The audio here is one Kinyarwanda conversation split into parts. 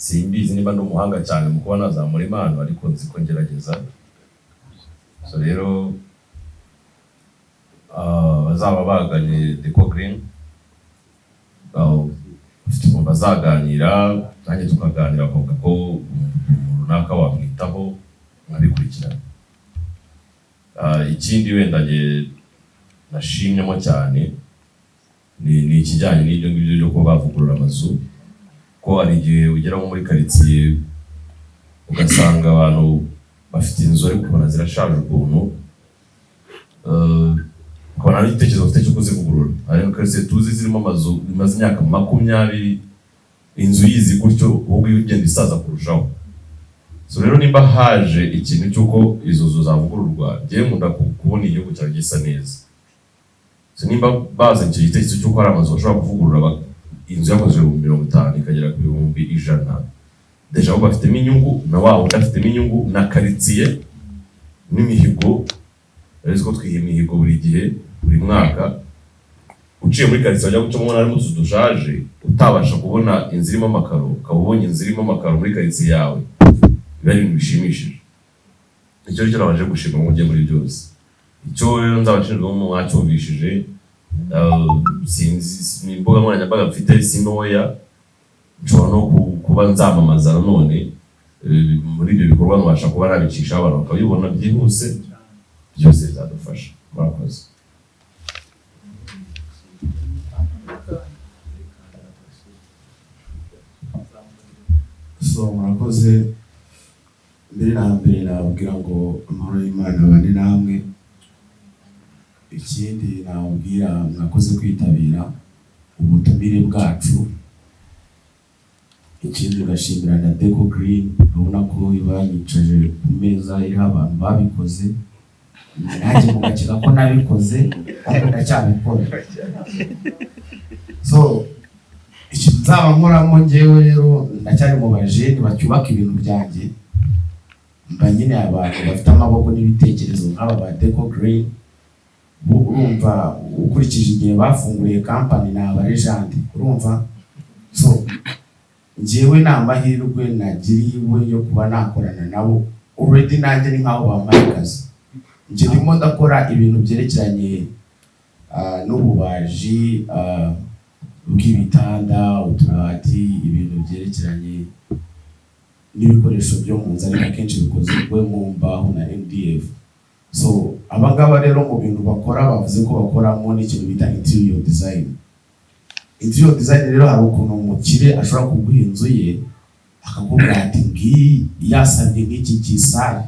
simbizi niba n'umuhanga cyane mu kuba nazamura impano ariko nzi ko ngerageza. So rero bazaba baganye Deco Green bazaganira nanjye tukaganira bavuga ko runaka wamwitaho nkabikurikirana. Ikindi wenda nashimyemo cyane ni ikijyanye n'ibyo ngibyo byo kuba bavugurura amazu, ko ari igihe ugera muri quartier ugasanga abantu bafite inzu ariko kubona zirashaje ukuntu, ukabona ari igitekerezo ufite cyo kuzivugurura. Ariko quartier tuzi zirimo amazu bimaze imyaka 20 inzu yizi gutyo ubwo ugenda isaza kurushaho. So rero nimba haje ikintu cyuko izo nzu zavugururwa, ngiye nkunda kubona igihugu cyawe gisa neza. So nimba baza icyo gitekerezo cyuko ari amazu bashobora kuvugurura, inzu yakozwe mu 50 ikagera ku 100, deja uba bafitemo inyungu na wabo udafitemo inyungu na quartier n'imihigo. Rero ko twihe imihigo buri gihe buri mwaka, uciye muri quartier wajya gucamo ubona harimo utuzu dushaje, utabasha kubona inzu irimo amakaro, ukaba ubonye inzu irimo amakaro muri quartier yawe, biba ari ibintu bishimishije. Icyo cyo nabaje gushima mu gihe muri byose. Icyo rero nzabashinzwe mu mwacyumvishije, sinzi imbuga nkoranyambaga mfite sinoya, nshobora no kuba nzamamaza none muri ibyo bikorwa nubasha kuba nabicisha abantu bakabibona byihuse, byose bizadufasha. Murakoze. So murakoze. Mbere na mbere nababwira ngo amahoro y'Imana abane namwe. Ikindi nababwira mwakoze kwitabira ubutumire bwacu. Ikindi gashimira na Deco Green, urabona ko ibanyicaje ku meza iriho abantu babikoze, nanjye mugakeka ko nabikoze ariko ndacyabikora. So ikintu nzaba nkoramo njyewe rero ndacyari mu bajeni bacyubaka ibintu byanjye, mba nyine abantu bafite amaboko n'ibitekerezo nk'aba ba Deco Green. Urumva ukurikije igihe bafunguriye company na abarejandi, urumva. So njyewe ni amahirwe nagiriwe yo kuba nakorana nabo. Already nanjye ni nk'aho bampaye akazi. Njye ndimo ndakora ibintu byerekeranye n'ububaji bw'ibitanda, utubati, ibintu byerekeranye n'ibikoresho byo mu nzu ariko akenshi bikozwe mu mbaho na MDF. So abangaba rero mu bintu bakora bavuze ko bakoramo n'ikintu bita interior design. Interior design rero hari ukuntu umukire ashobora kuguha inzu ye akakubwira ati ngiyi yasabye nk'iki gisare,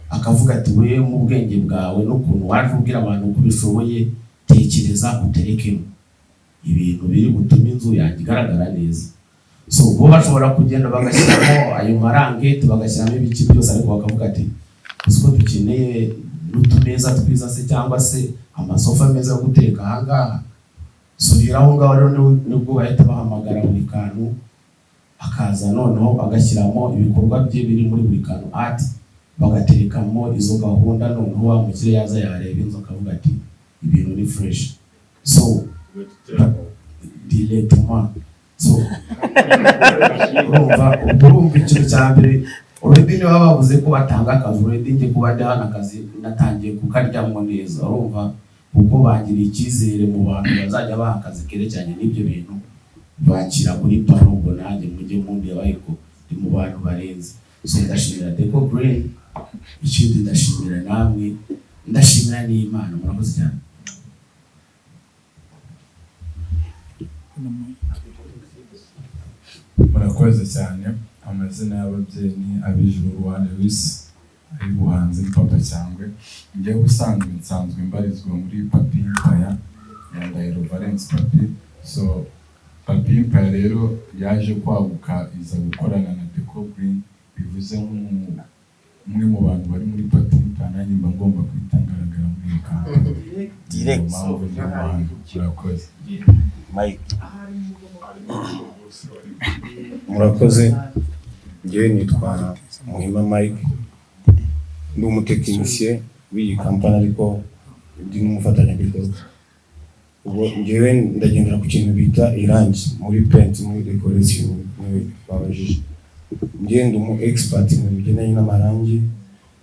akavuga ati we mu bwenge bwawe n'ukuntu waje ubwira abantu uko bishoboye, tekereza uterekemo ibintu biri gutuma inzu yanjye igaragara neza. So bo bashobora kugenda bagashyiramo ayo marangete, bagashyiramo ibiki byose, ariko bakavuga ati uko dukeneye n'utumeza twiza se cyangwa se amasofa meza yo guteka ahangaha. So rero aho ngaho rero nibwo bahita bahamagara buri kantu, akaza noneho agashyiramo ibikorwa bye biri muri buri kantu art, bagaterekamo izo gahunda. Noneho wa mukire yaza yareba inzu akavuga ati ibintu ni fresh. So directement. So urumva ikintu cya mbere already niba bavuze ko batanga akazi, already njye kuba ndi hano akazi natangiye kukaryamo neza, urumva, kuko bagira icyizere mu bantu bazajya baha akazi kerekeranye n'ibyo bintu, bakira kuri pano ngo nanjye mujye mundeba ariko ndi mu bantu barenze. So ndashimira Deco Green, ikindi ndashimira namwe, ndashimira n'Imana. Murakoze cyane. Murakoze cyane. Amazina y'ababyeyi ni Abijuru Rwanda Luis, ari buhanze Papa Cyangwe. Njyewe ubusanzwe nsanzwe mbarizwa muri Papi Empire ya Ndahiro Valence Papi. So Papi Empire rero yaje kwaguka iza gukorana na Deco Green, bivuze umwe mu bantu bari muri Papi Empire, nanjye mba ngomba kwitangaragara muri iyo kampani direct. Murakoze. Mike. Murakoze. Njyewe nitwa Muhima Mike, ndi umutekinisiye w'iyi kampani ariko ndi n'umufatanyabikorwa. Ubwo njyewe ndagendera ku kintu bita irangi muri paint, muri decoration babajije. ngenda umu expert mu bigendanye n'amarangi.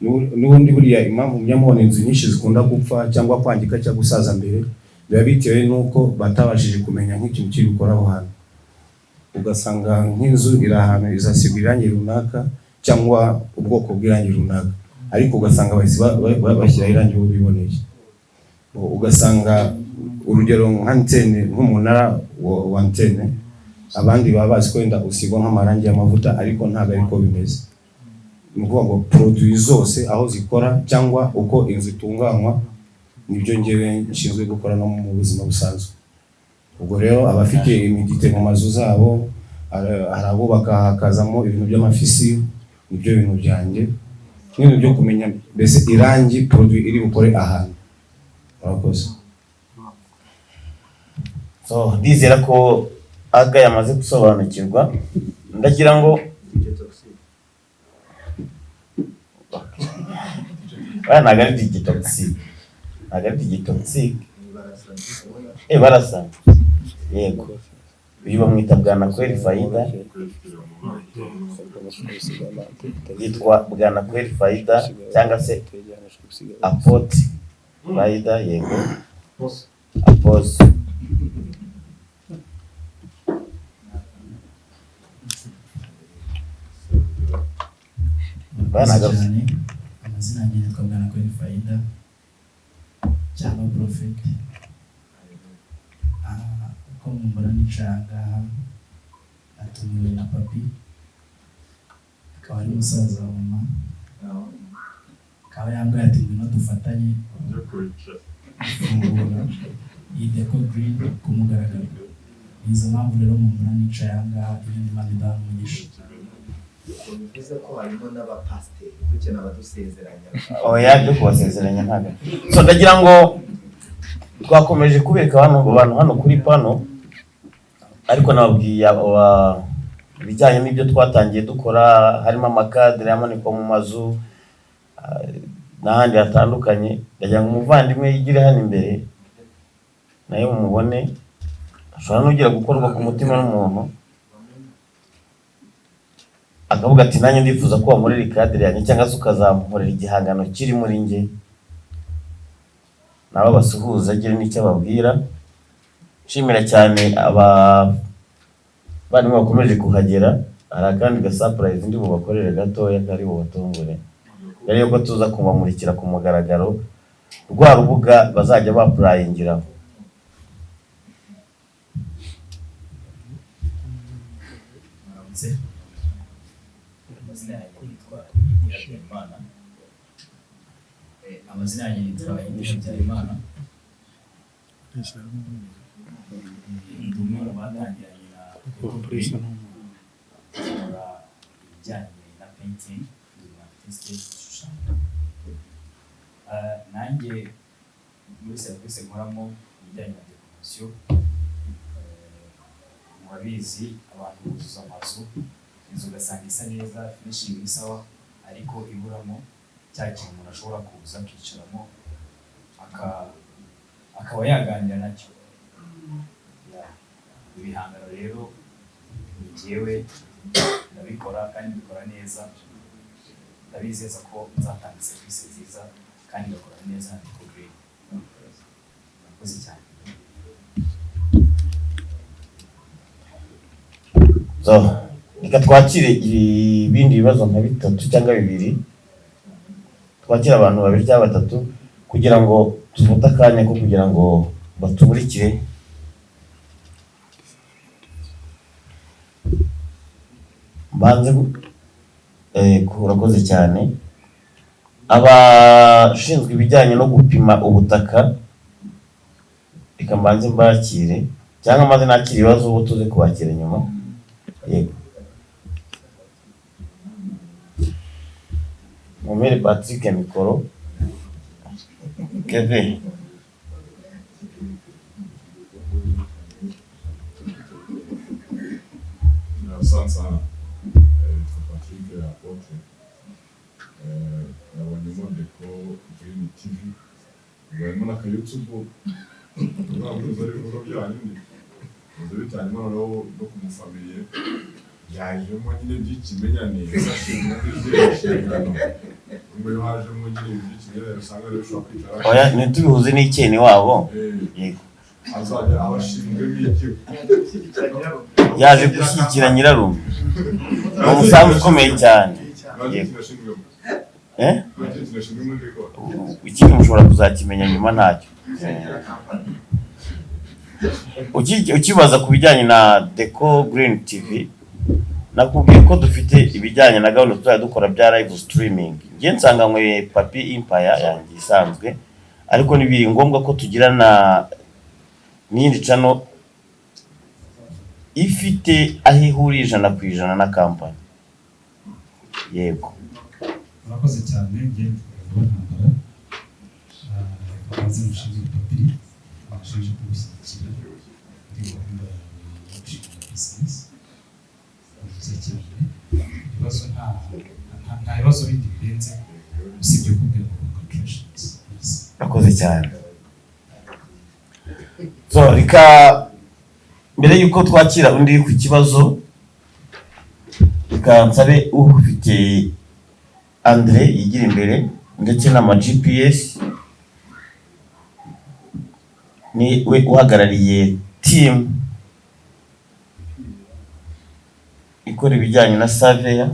N'ubundi buriya impamvu mujya inzu nyinshi zikunda gupfa cyangwa kwangika cyangwa gusaza mbere biba bitewe n'uko batabashije kumenya nk'ikintu kiri gukora aho hantu. Ugasanga nk'inzu iri ahantu izasigwa irangi runaka cyangwa ubwoko bw'irangi runaka, ariko ugasanga bashyira irangi uwo biboneye. Ugasanga urugero nk'antene, nk'umunara wa antene, abandi baba bazi ko wenda usigwa nk'amarangi y'amavuta, ariko ntabwo ariko bimeze. Ni ukuvuga ngo produit zose aho zikora cyangwa uko inzu itunganywa nibyo ngewe nshinzwe gukora no mu buzima busanzwe. Ubwo rero abafite imidite mu mazu zabo, hari abubaka hakazamo ibintu by'amafisi, nibyo bintu byanjye, n'ibintu byo kumenya mbese irangi produit iri bukore ahantu. Murakoze. So ndizera ko aga yamaze gusobanukirwa, ndagira ngo ntabwo ari digitoxi, barasa, yego, uyu bamwita Bwanakweli Faida, yitwa Bwanakweli Faida cyangwa se Apotre Faida, yego, Apotre. Amazina yanjye yitwa Bwanakweli Faida cyangwa Prophet. Uko mumbona nicara ngaha natumiwe na papi, akaba ari musaza wa mama, akaba yambwiye ati ngwino dufatanye gufungura iyi Deco Green ku mugaragaro. Nizo mpamvu rero mumbona nicara ngaha, ibindi Imana idaha umugisha. Bivuze ko harimo n'abapasiteri dukeneye abadusezeranya. Oya, byo kubasezeranya ntabwo. So ndagira ngo twakomeje kubereka abantu hano kuri pano, ariko nababwiye ibijyanye n'ibyo twatangiye dukora, harimo amakadere yamanikwa mu mazu n'ahandi hatandukanye. Ndagira ngo umuvandimwe yigire hano imbere nayo mumubone, ashobora n'ugira gukorwa ku mutima n'umuntu akavuga ati nanjye ndifuza ko wamurera ikadere yanjye, cyangwa se ukazamurera igihangano kiri muri njye. Nabo basuhuza agira n'icyo ababwira. Nshimira cyane abavandimwe bakomeje kuhagera. Hari akandi surprise ndi bubakorere gatoya kari bubatungure, mbere yuko tuza kubamurikira ku mugaragaro rwa rubuga bazajya bapurayingiraho. Amazina yanjye yitwa Habyarimana. Ndi umwe mu batangiranye na corporation ikora ibijyanye na painting, ndi umu artiste ushushanya. Nanjye muri serivisi nkoramo ibijyanye na decoration, murabizi abantu buzuza amazu, inzu ugasanga isa neza, finishing isawa, ariko iburamo cya kintu umuntu ashobora kuza akicaramo akaba yaganira nacyo. Ibihangano rero ni jyewe ndabikora kandi mbikora neza. Ndabizeza ko nzatanga serivisi nziza kandi ngakora neza na Deco Green. Murakoze cyane. So reka twakire ibindi bibazo nka bitatu cyangwa bibiri, twakira abantu babiri cyangwa batatu kugira ngo tuvute akanya ko kugira ngo batumurikire. Banze urakoze cyane. Abashinzwe ibijyanye no gupima ubutaka, reka mbanze mbakire cyangwa maze nakira ibibazo ubu tuze kubakira nyuma. Yego, Mumere Patrick mikoro. Keve. Sasa Patrick Apotre nabonyemo Deco Green TV, barimo na YouTube ntabwo ari ibiro byanyu ni uzi bitanye noneho no kumufamiliye yajemo nyine by'ikimenyane ashinzwe inshingano umwe hajemo nyine by'ikimenyane usanga rero ushobora kwicara oya ntitubihuze n'icyene wabo yego azajya abashinzwe n'ikigo yaje gushyigikira nyirarume ni umusanzu ukomeye cyane yego ikindi mushobora kuzakimenya nyuma ntacyo ukibaza ku bijyanye na Deco Green TV nakubwiye ko dufite ibijyanye na gahunda tuzajya dukora bya live streaming ngiye nsanganywe Papi Empire yanjye isanzwe ariko nibiri ngombwa ko tugirana n'indi channel ifite aho ihuriye 100% na company yego murakoze cyane ngiye kubantambara abazi mushinzwe Papi abashinzwe kubishyigikira muri gahunda ya business ibibazo nta bibazo bindi birenze usibye kubwira congratulations murakoze cyane so reka mbere yuko twakira undi ku kibazo reka nsabe ufite Andre yigira imbere ndetse n'ama GPS ni we uhagarariye team ikora ibijyanye na surveyor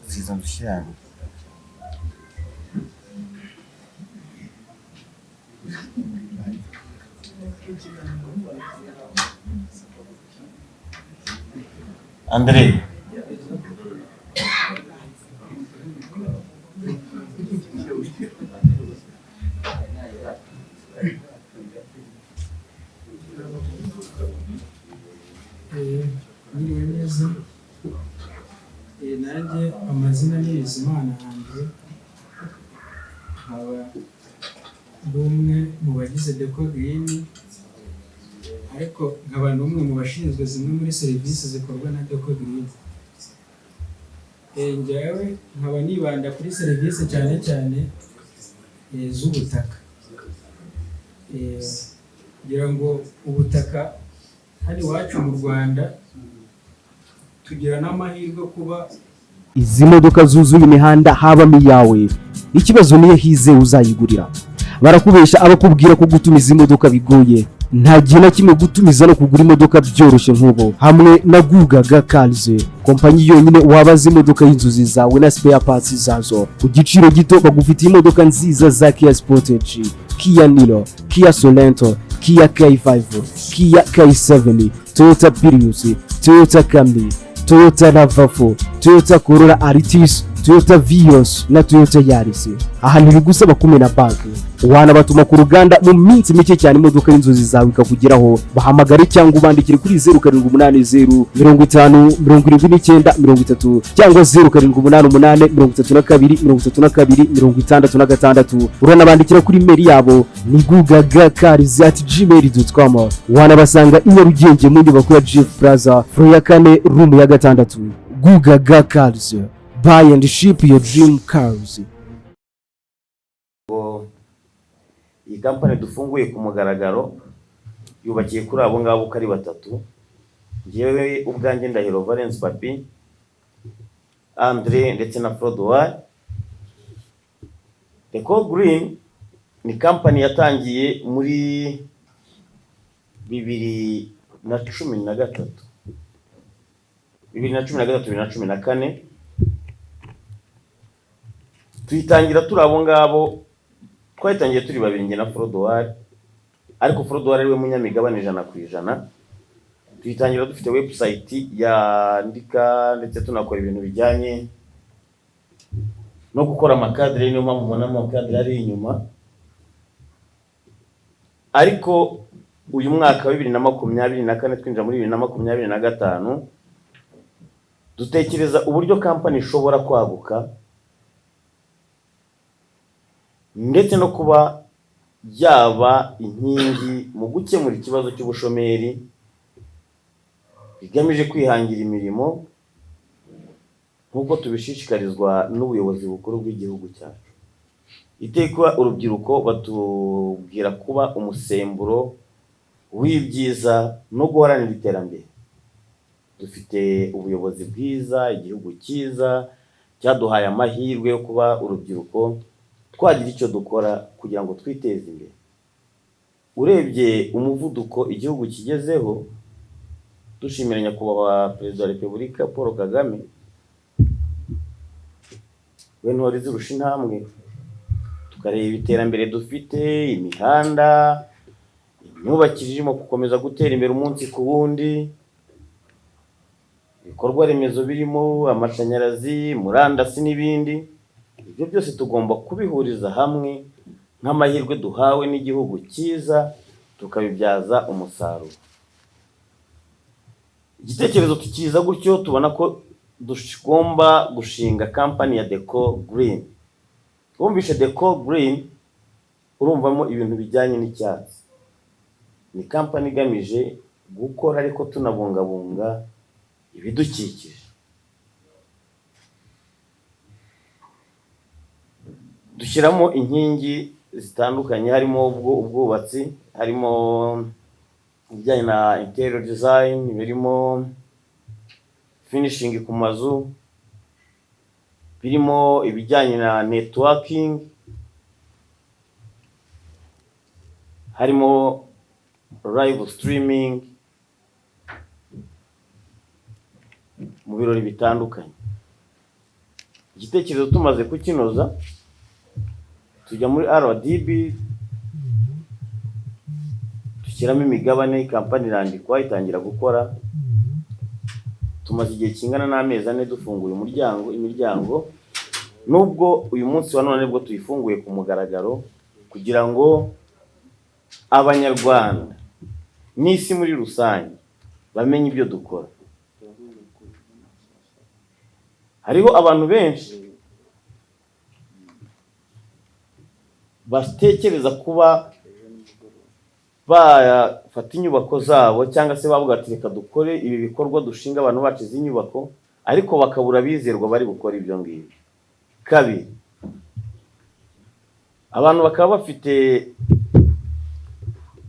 Sizamshani Andre Niriwe neza nanjye amazina ni Bizimana Andre nkaba ndi umwe mu bagize Deco Green ariko nkaba ndi umwe mu bashinzwe zimwe muri serivisi zikorwa na Deco Green njyewe nkaba nibanda kuri serivisi cyane cyane z'ubutaka kugira ngo ubutaka hano iwacu mu Rwanda tugira n'amahirwe kuba izi modoka zuzuye imihanda habamo iyawe ikibazo niyo hize uzayigurira barakubesha abakubwira ko gutumiza imodoka bigoye nta gihe na kimwe gutumiza no kugura imodoka byoroshye nk'ubu hamwe na Gugaga Cars kompanyi yonyine wabaza imodoka y'inzozi zawe na spare parts zazo ku giciro gito bagufitiye imodoka nziza za Kia Sportage, Kia Niro, Kia Sorento, Kia K5, Kia K7, Toyota Prius, Toyota Camry, Toyota RAV4, Toyota Corolla Altis, Toyota Vios na Toyota Yaris. Aha ntibigusaba kumena banki, wanabatuma ku ruganda mu minsi mike cyane imodoka y'inzozi zawe ikakugeraho. Bahamagare cyangwa ubandikire kuri 0780 50 79 30 cyangwa 0788 uranabandikira kuri mail yabo ni gugagacars@gmail.com. Wanabasanga i Nyarugenge mu nyubako ya Jeff Plaza floor ya 4 room ya 6. Gugaga Cars, buy and ship your dream cars. iyi company dufunguye ku mugaragaro yubakiye kuri abo ngabo kari batatu ngewe ubwanjye Ndahiro Valence Papi Andre ndetse na Frodoir. Deco Green ni company yatangiye muri 2013 2014 tuyitangira turi abo ngabo twayitangiye turi babiri nge na Frodoir ariko Frodoir ariwe munyamigabane 100%. tuyitangira dufite website yandika ndetse tunakora ibintu bijyanye no gukora amakadire, niyo mpamvu mubona amakadire ari inyuma. Ariko uyu mwaka wa 2024 twinjira muri 2025 dutekereza uburyo kampani ishobora kwaguka ndetse no kuba yaba inkingi mu gukemura ikibazo cy'ubushomeri bigamije kwihangira imirimo nk'uko tubishishikarizwa n'ubuyobozi bukuru bw'igihugu cyacu. Iteka urubyiruko batubwira kuba umusemburo w'ibyiza no guharanira iterambere. Dufite ubuyobozi bwiza, igihugu cyiza cyaduhaye amahirwe yo kuba urubyiruko twagira icyo dukora kugira ngo twiteze imbere. Urebye umuvuduko igihugu kigezeho, dushimira nyakubahwa Perezida wa Repubulika Paul Kagame, we ntore zirusha intambwe, tukareba iterambere dufite, imihanda, imyubakire irimo gukomeza gutera imbere umunsi ku wundi, ibikorwa remezo birimo amashanyarazi, murandasi n'ibindi. Ibyo byose tugomba kubihuriza hamwe nk'amahirwe duhawe n'igihugu cyiza, tukabibyaza umusaruro. Igitekerezo tukiza gutyo, tubona ko tugomba gushinga kampani ya Deco Green. Twumvishe Deco Green urumvamo ibintu bijyanye n'icyatsi. Ni kampani igamije gukora ariko tunabungabunga ibidukikije. Dushyiramo inkingi zitandukanye, harimo ubwubatsi, harimo ibijyanye na interior design, birimo finishing ku mazu, birimo ibijyanye na networking, harimo live streaming mu birori bitandukanye. Igitekerezo tumaze kukinoza, tujya muri RDB dushyiramo imigabane, kampani irandikwa itangira gukora. Tumaze igihe kingana n'amezi 4 dufunguye imiryango, nubwo uyu munsi wa none nibwo tuyifunguye ku mugaragaro kugira ngo abanyarwanda n'isi muri rusange bamenye ibyo dukora. Hariho abantu benshi batekereza kuba bafata inyubako zabo cyangwa se bavuga ati reka dukore ibi bikorwa dushinga abantu bacu z'inyubako, ariko bakabura bizerwa bari gukora ibyo ngibyo. Kabiri, abantu bakaba bafite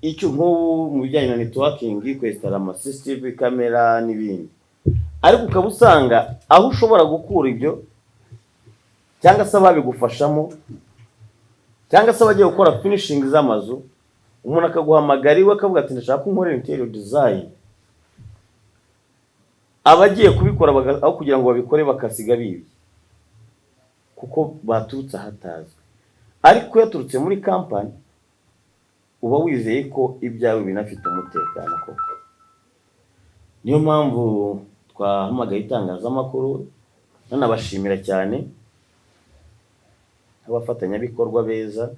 icyo nk'ubu mu bijyanye na networking, kwesitara ama CCTV kamera n'ibindi, ariko ukaba usanga aho ushobora gukura ibyo cyangwa se ababigufashamo cyangwa se abagiye gukora finishing z'amazu, umuntu akaguhamagara iwe akavuga ati ndashaka ko unkorera interior design. Abagiye kubikora aho kugira ngo babikore bakasiga bibye kuko baturutse ahatazwe. Ariko yaturutse muri kampani uba wizeye ko ibyawe binafite umutekano koko. Niyo mpamvu twahamagaye itangazamakuru nanabashimira cyane abafatanyabikorwa beza.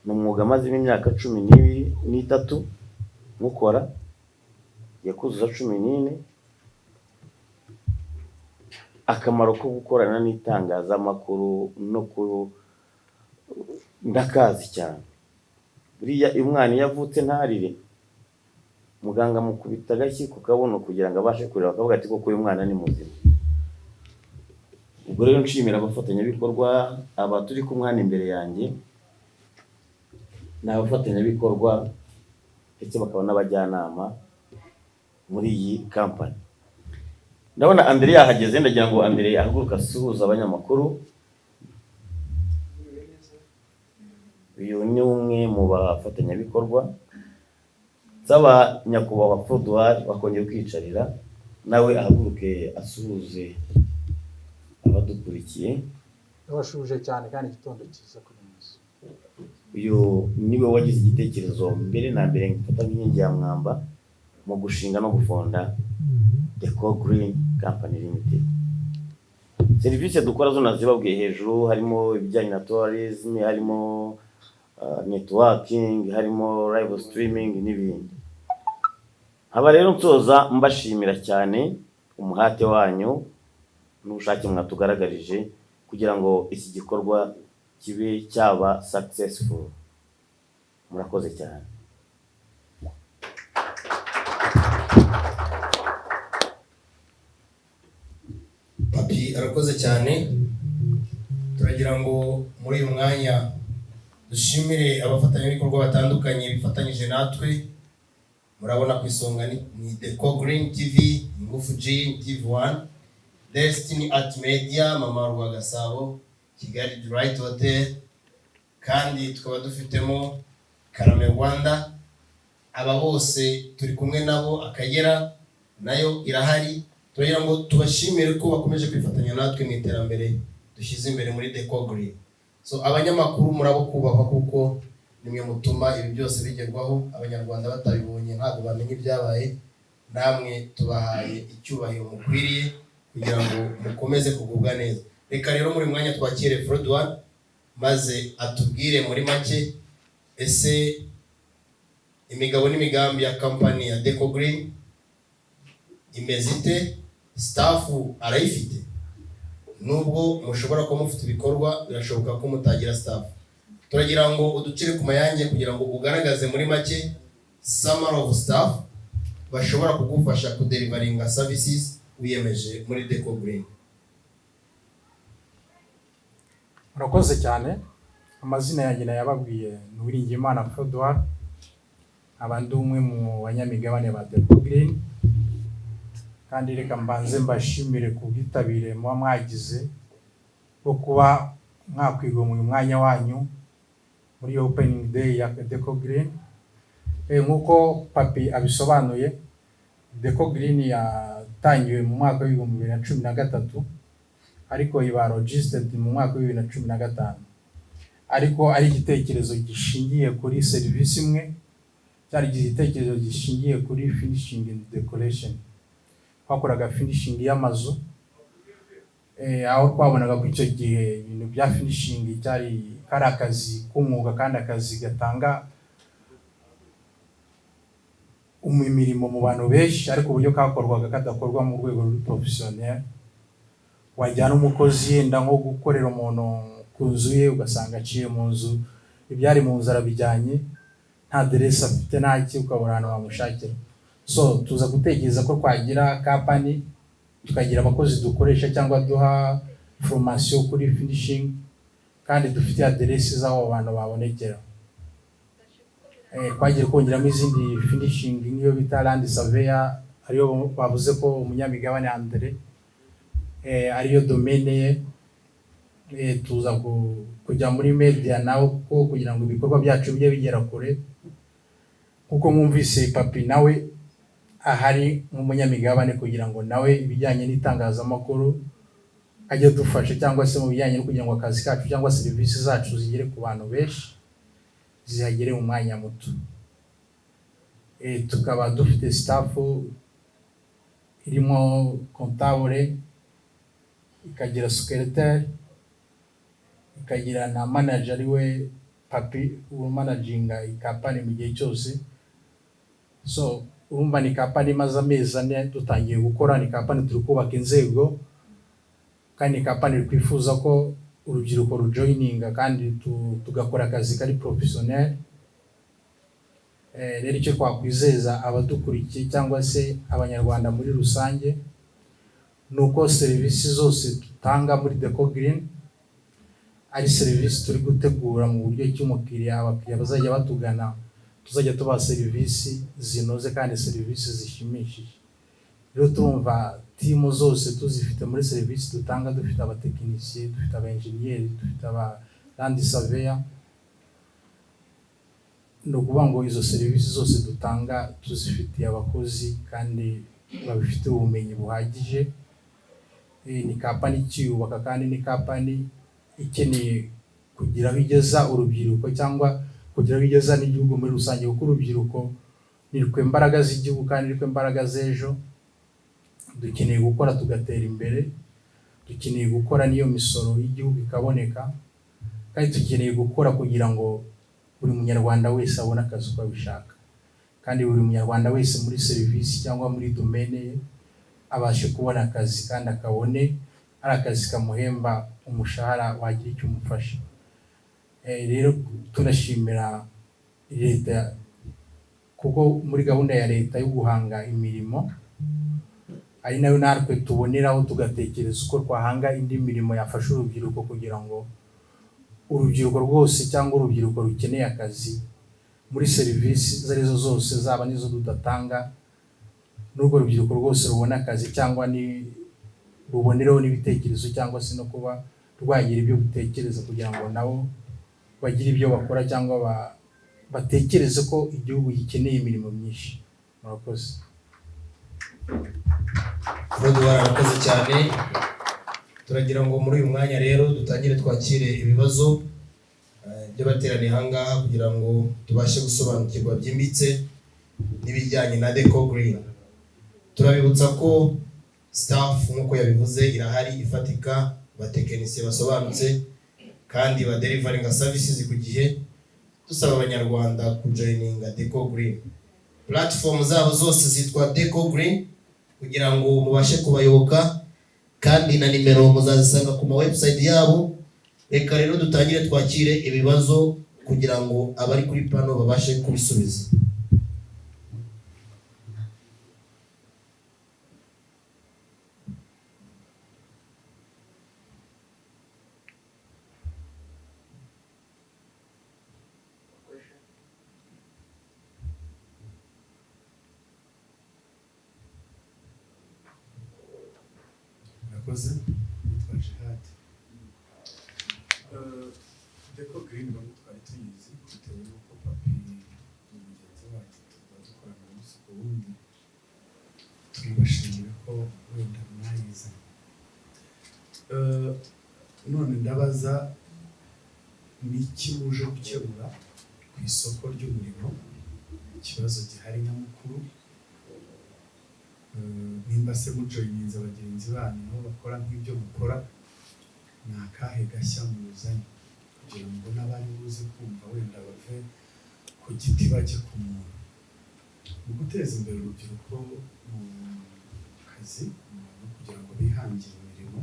Ni umwuga mazimo imyaka 13 mukora, yakuzuza 14. Akamaro ko gukorana n'itangazamakuru no ndakazi cyane. Buriya umwana yavutse ntarire, muganga mukubita agashyi ku kabono kugira ngo abashe kureba akavuga ati koko uyu mwana ni muzima. Ubwo rero nshimira abafatanyabikorwa aba turi kumwana imbere yanjye, n'abafatanyabikorwa ndetse bakaba n'abajyanama muri iyi kampani. Ndabona Andre yahageze, ndagira ngo Andre ahaguruka asuhuza abanyamakuru. Uyu ni umwe mu bafatanyabikorwa. Saba nyakubahwa Fodouard bakongera kwicarira, nawe ahaguruke asuhuze abadukurikiye. Abashuje cyane kandi igitondo cyiza kuri mwese. Uyu niwe wagize igitekerezo mbere na mbere ngifata nk'inkingi ya mwamba mu gushinga no gufonda Deco Green Company Limited. Serivisi dukora zo nazibabwiye hejuru, harimo ibijyanye na tourism, harimo networking, harimo live streaming n'ibindi. Haba rero nsoza mbashimira cyane umuhate wanyu n'ubushake mwatugaragarije kugira ngo iki gikorwa kibe cyaba successful. Murakoze cyane. Papi arakoze cyane. Turagira ngo muri uyu mwanya dushimire abafatanyabikorwa batandukanye bifatanyije natwe. Murabona ku isonga ni Deco Green TV, Ingufu G, TV1, Destiny Art Media, Mama Rwagasabo, Kigali Right Hotel, kandi tukaba dufitemo Karame Rwanda. Aba bose turi kumwe nabo, Akagera nayo irahari. Turagira ngo tubashimire ko bakomeje kwifatanya natwe mu iterambere dushyize imbere muri Deco Green. So abanyamakuru murabo kubahwa kuko nimwe mutuma ibi byose bigerwaho. Abanyarwanda batabibonye ntabwo bamenye ibyabaye. Namwe tubahaye icyubahiro mukwiriye kugira ngo mukomeze kugubwa neza. Reka rero muri mwanya twakire Frodouan maze atubwire muri make ese imigabo n'imigambi ya company ya Deco Green imeze ite, staff arayifite. Nubwo mushobora ko mufite ibikorwa birashoboka ko mutagira staff. Turagira ngo uducire ku mayange kugira ngo ugaragaze muri make summary of staff bashobora kugufasha kudelivaringa services wiyemeje muri Deco Green. Murakoze cyane. Amazina yanjye nayababwiye ni Uwiringiyimana Frodouan, abandi umwe mu banyamigabane ba Deco Green. Kandi reka mbanze mbashimire ku bwitabire muba mwagize bwo kuba mwakwigomwa umwanya wanyu muri opening day ya Deco Green. Nkuko Papi abisobanuye, Deco Green yatangiwe mu mwaka wa 2013 ariko iba registered mu mwaka wa 2015, ariko ari igitekerezo gishingiye kuri service imwe, cyari igitekerezo gishingiye kuri finishing and decoration. Bakoraga finishing y'amazu, aho twabonaga ko icyo gihe ibintu bya finishing cyari kari akazi k'umwuga kandi akazi gatanga imirimo mu bantu benshi, ariko uburyo kakorwaga kadakorwa mu rwego ruri professionnel. Wajyana umukozi yenda nko gukorera umuntu ku nzu ye ugasanga aciye mu nzu, ibyari mu nzu arabijyanye, nta aderesi afite, nta iki, ukabura ahantu bamushakira. So tuza gutekereza ko twagira company tukagira abakozi dukoresha cyangwa duha formation kuri finishing, kandi dufite aderesi z'aho abantu babonekera. Twagiye kongeramo izindi finishing niyo bita land surveyor, ariyo bavuze ko umunyamigabane Andre ariyo domaine ye. Tuza kujya muri media nawo ko kugira ngo ibikorwa byacu bijye bigera kure. Kuko mwumvise Papi nawe ahari nk'umunyamigabane kugira ngo nawe ibijyanye n'itangazamakuru ajye dufasha, cyangwa se mu bijyanye no kugira ngo akazi kacu cyangwa serivisi zacu zigere ku bantu benshi, zihagere mu mwanya muto. Tukaba dufite staff irimo comptable, ikagira secrétaire, ikagira na manager ariwe Papi managinga ikapani mu gihe cyose. So urumva ni company imaze amezi 4 dutangiye gukora, ni company turi kubaka inzego, kandi ni company twifuza ko urubyiruko rujoininga kandi tugakora akazi kari professionnel. Rero icyo twakwizeza abadukurikiye cyangwa se abanyarwanda muri rusange nuko serivisi zose tutanga muri Deco Green ari serivisi turi gutegura mu buryo cy'umukiriya, abakiriya bazajya batugana tuzajya tuba serivisi zinoze kandi serivisi zishimishije. Rero turumva timu zose tuzifite muri serivisi dutanga, dufite abatekinisiye, dufite abaengineer, dufite aba land surveyor. No kuvuga ngo izo serivisi zose dutanga tuzifitiye abakozi kandi babifite ubumenyi buhagije. Ni company cyubaka kandi ni company ikeneye kugira aho igeza urubyiruko cyangwa kugira aho igeza n'igihugu muri rusange, kuko urubyiruko nitwe mbaraga z'igihugu kandi nitwe mbaraga z'ejo. Dukeneye gukora tugatera imbere, dukeneye gukora niyo misoro y'igihugu ikaboneka, kandi dukeneye gukora kugira ngo buri munyarwanda wese abone akazi uko abishaka, kandi buri munyarwanda wese muri serivisi cyangwa muri domene ye abashe kubona akazi kandi akabone ari akazi kamuhemba umushahara wagira icyo umufasha. Rero turashimira leta kuko muri gahunda ya leta yo guhanga imirimo ari nayo natwe tuboneraho tugatekereza uko twahanga indi mirimo yafasha urubyiruko kugira ngo urubyiruko rwose cyangwa urubyiruko rukeneye akazi muri serivisi izo arizo zose zaba nizo tudatanga, n'urwo rubyiruko rwose rubona akazi cyangwa ni rubonereho n'ibitekerezo cyangwa se no kuba rwagira ibyo gutekereza kugira ngo nabo bagire ibyo bakora cyangwa batekereze ko igihugu gikeneye imirimo myinshi. Murakoze. Arakoze cyane. Turagira ngo muri uyu mwanya rero dutangire twakire ibibazo by'abateraniye ahangaha kugira ngo tubashe gusobanukirwa byimbitse n'ibijyanye na Deco Green. Turabibutsa ko staff nk'uko yabivuze irahari ifatika, abatekinisiye basobanutse kandi ba delivering services ku gihe. Dusaba abanyarwanda kujoininga Deco Green. Platform zabo zose zitwa Deco Green kugira ngo mubashe kubayoboka, kandi na nimero muzazisanga ku ma website yabo. Reka rero dutangire twakire ibibazo kugira ngo abari kuri pano babashe kubisubiza. Murakoze. Nitwa Jihad. Deco Green bamwe twari tuyizi bitewe n'uko papi mugenzi wacu tuba dukorana umunsi ku wundi, turibashimira ko wenda mwayizanye. None ndabaza ni iki muje gukemura ku isoko ry'umurimo, ikibazo gihari nyamukuru, nimba se mujoyininze bagenzi banyu nabo bakora nk'ibyo mukora, ni akahe gashya muzanye kugira ngo n'abari buze kumva wenda bave ku giti bajye ku muntu, mu guteza imbere urubyiruko mu kazi no kugira ngo bihangire imirimo.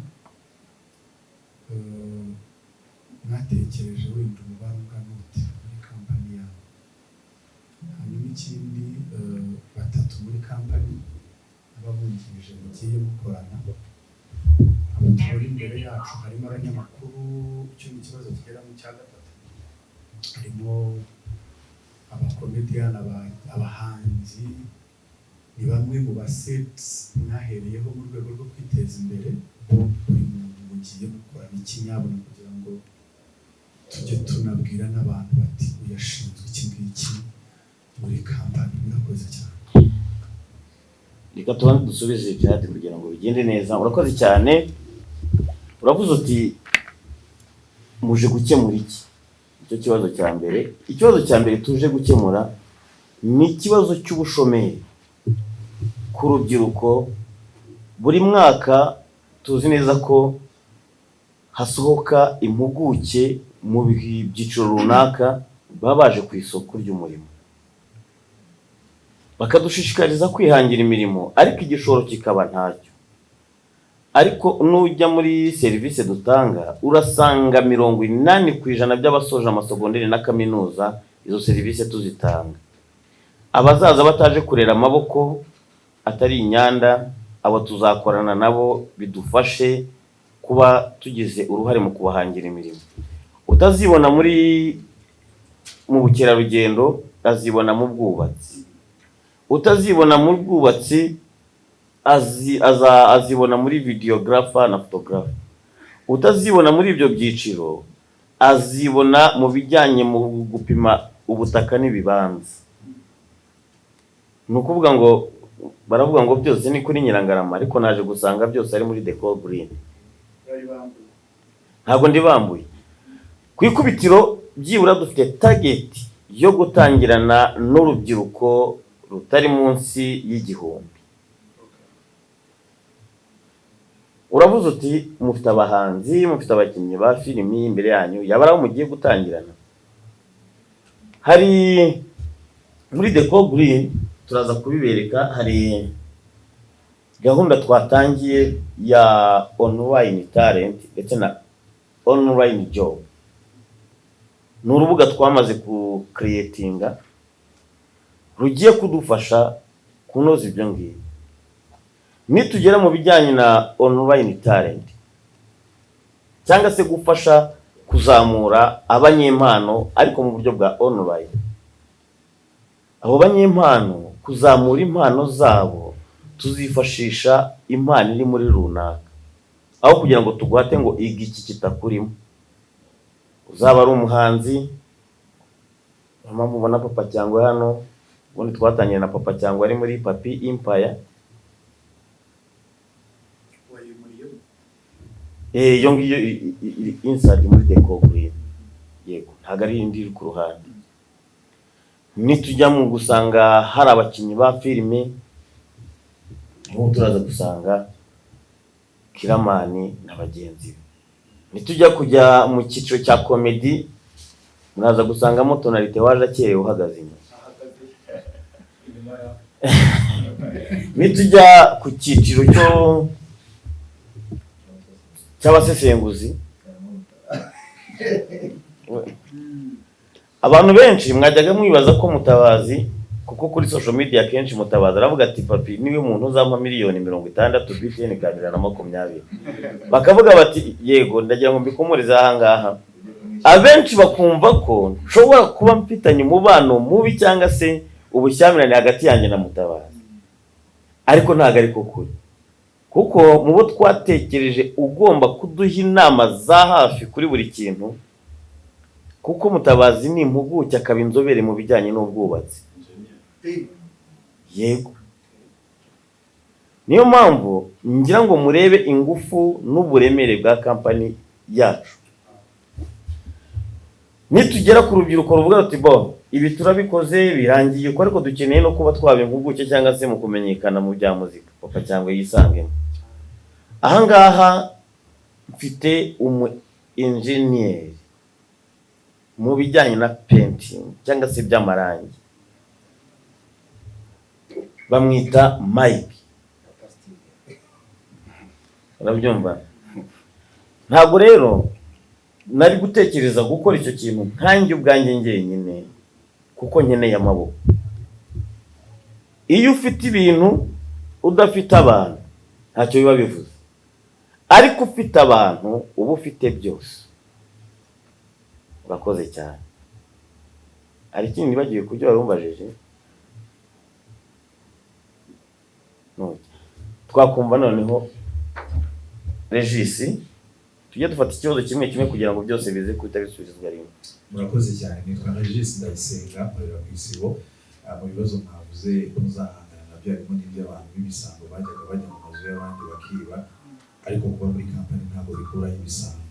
Mwatekereje wenda umubare ungana ute muri kampani yawe? Hanyuma ikindi, batatu muri kampani ababungirije mugiye mukorana, abo tubari imbere yacu harimo abanyamakuru, icyo ni ikibazo kigera mu cya gatatu, harimo abakomediyani, abahanzi, ni bamwe mu basets mwahereyeho mu rwego rwo kwiteza imbere. Buri muntu mugiye mukorana ikinyabona kugira ngo tujye tunabwira n'abantu bati uyashinzwe iki ngiki muri kampani. Murakoze cyane. Reka tubanze dusubize ibyadi kugira ngo bigende neza. Urakoze cyane. Uravuze uti muje gukemura iki? Icyo kibazo cya mbere. Ikibazo cya mbere tuje gukemura ni ikibazo cy'ubushomeri ku rubyiruko. Buri mwaka tuzi neza ko hasohoka impuguke mu byiciro runaka baba baje ku isoko ry'umurimo, bakadushishikariza kwihangira imirimo, ariko igishoro kikaba ntacyo. Ariko nujya muri serivisi dutanga urasanga 80% by'abasoje amasogonderi na kaminuza izo serivisi tuzitanga. Abazaza bataje kurera amaboko atari inyanda, abo tuzakorana nabo bidufashe kuba tugize uruhare mu kubahangira imirimo. Utazibona mu bukerarugendo, azibona mu bwubatsi. Utazibona mu bwubatsi azibona muri videographer na photographer. Utazibona muri ibyo byiciro azibona mu bijyanye mu gupima ubutaka n'ibibanza. Nukuvuga ngo baravuga ngo byose ni kuri Nyirangarama, ariko naje gusanga byose ari muri Deco Green. Ntabwo ndi bambuye. Ku ikubitiro byibura dufite target yo gutangirana n'urubyiruko rutari munsi y'igihumbi. Uravuze uti mufite abahanzi, mufite abakinnyi ba filimi imbere yanyu, yabara mugiye gutangirana. Hari muri Deco Green turaza kubibereka, hari gahunda twatangiye ya online talent ndetse na online job. Ni urubuga twamaze ku creatinga rugiye kudufasha kunoza ibyo ngibyo. Nitugera mu bijyanye na online talent cyangwa se gufasha kuzamura abanyempano ariko mu buryo bwa online, abo banyempano kuzamura impano zabo tuzifashisha impano iri muri runaka, aho kugira ngo tuguhate ngo iga iki kitakurimo. Uzaba ari umuhanzi, mpamvu ubona Papa Cyangwe hano, ubundi twatangiye na Papa Cyangwe ari muri Papi Empire. Iyo ngiyo inside muri Deco Green, yego ntabwo ari indi iri ku ruhande. Nitujya mu gusanga hari abakinnyi ba filime, niho turaza gusanga Kiramani na bagenzi be. Nitujya kujya mu cyiciro cya comedy, muraza gusangamo Tonalite waje akerewe uhagaze inyuma. Nitujya ku cyiciro cy'abasesenguzi, abantu benshi mwajyaga mwibaza ko Mutabazi, kuko kuri social media kenshi Mutabazi aravuga ati papi niwe muntu uzampa miliyoni 60 BTN kanira na 20. Bakavuga bati yego ndagira ngo mbikomoreze aha ngaha. Abenshi bakumva ko nshobora kuba mfitanye umubano mubi cyangwa se ubushyamirane hagati yanjye na Mutabazi, ariko ntago ariko kuri, kuko mu bo twatekereje ugomba kuduha inama za hafi kuri buri kintu, kuko Mutabazi ni impuguke akaba inzobere mu bijyanye n'ubwubatsi. Yego, niyo mpamvu ngira ngo murebe ingufu n'uburemere bwa kampani yacu. Nitugera ku rubyiruko ruvuga ruti bo ibi turabikoze birangiye ko, ariko dukeneye no kuba twaba impuguke cyangwa se mu kumenyekana mu bya muzika, Papa cyangwa yisangemo. Aha ngaha mfite engineer mu bijyanye na painting cyangwa se by'amarangi, bamwita Mike. Urabyumva? Ntabwo rero nari gutekereza gukora icyo kintu nkanjye ubwanjye njyenyine, kuko nkeneye amaboko. Iyo ufite ibintu udafite abantu ntacyo biba bivuze, ariko ufite abantu uba ufite byose. Urakoze cyane. Hari ikindi nibagiwe kubyo warumbajije? Twakumva noneho Regis, tujye dufata ikibazo kimwe kimwe kugira ngo byose bize kuhita bisubizwa rimwe. Murakoze cyane. Nitwa Regis Ndayisenga, nkorera ku Isibo. Mu bibazo mwavuze ko muzahangana nabyo harimo n'iby'abantu b'ibisambo bajyaga bajya mu mazu y'abandi bakiba, ariko kuba muri kampani ntabwo bikuraho ibisambo.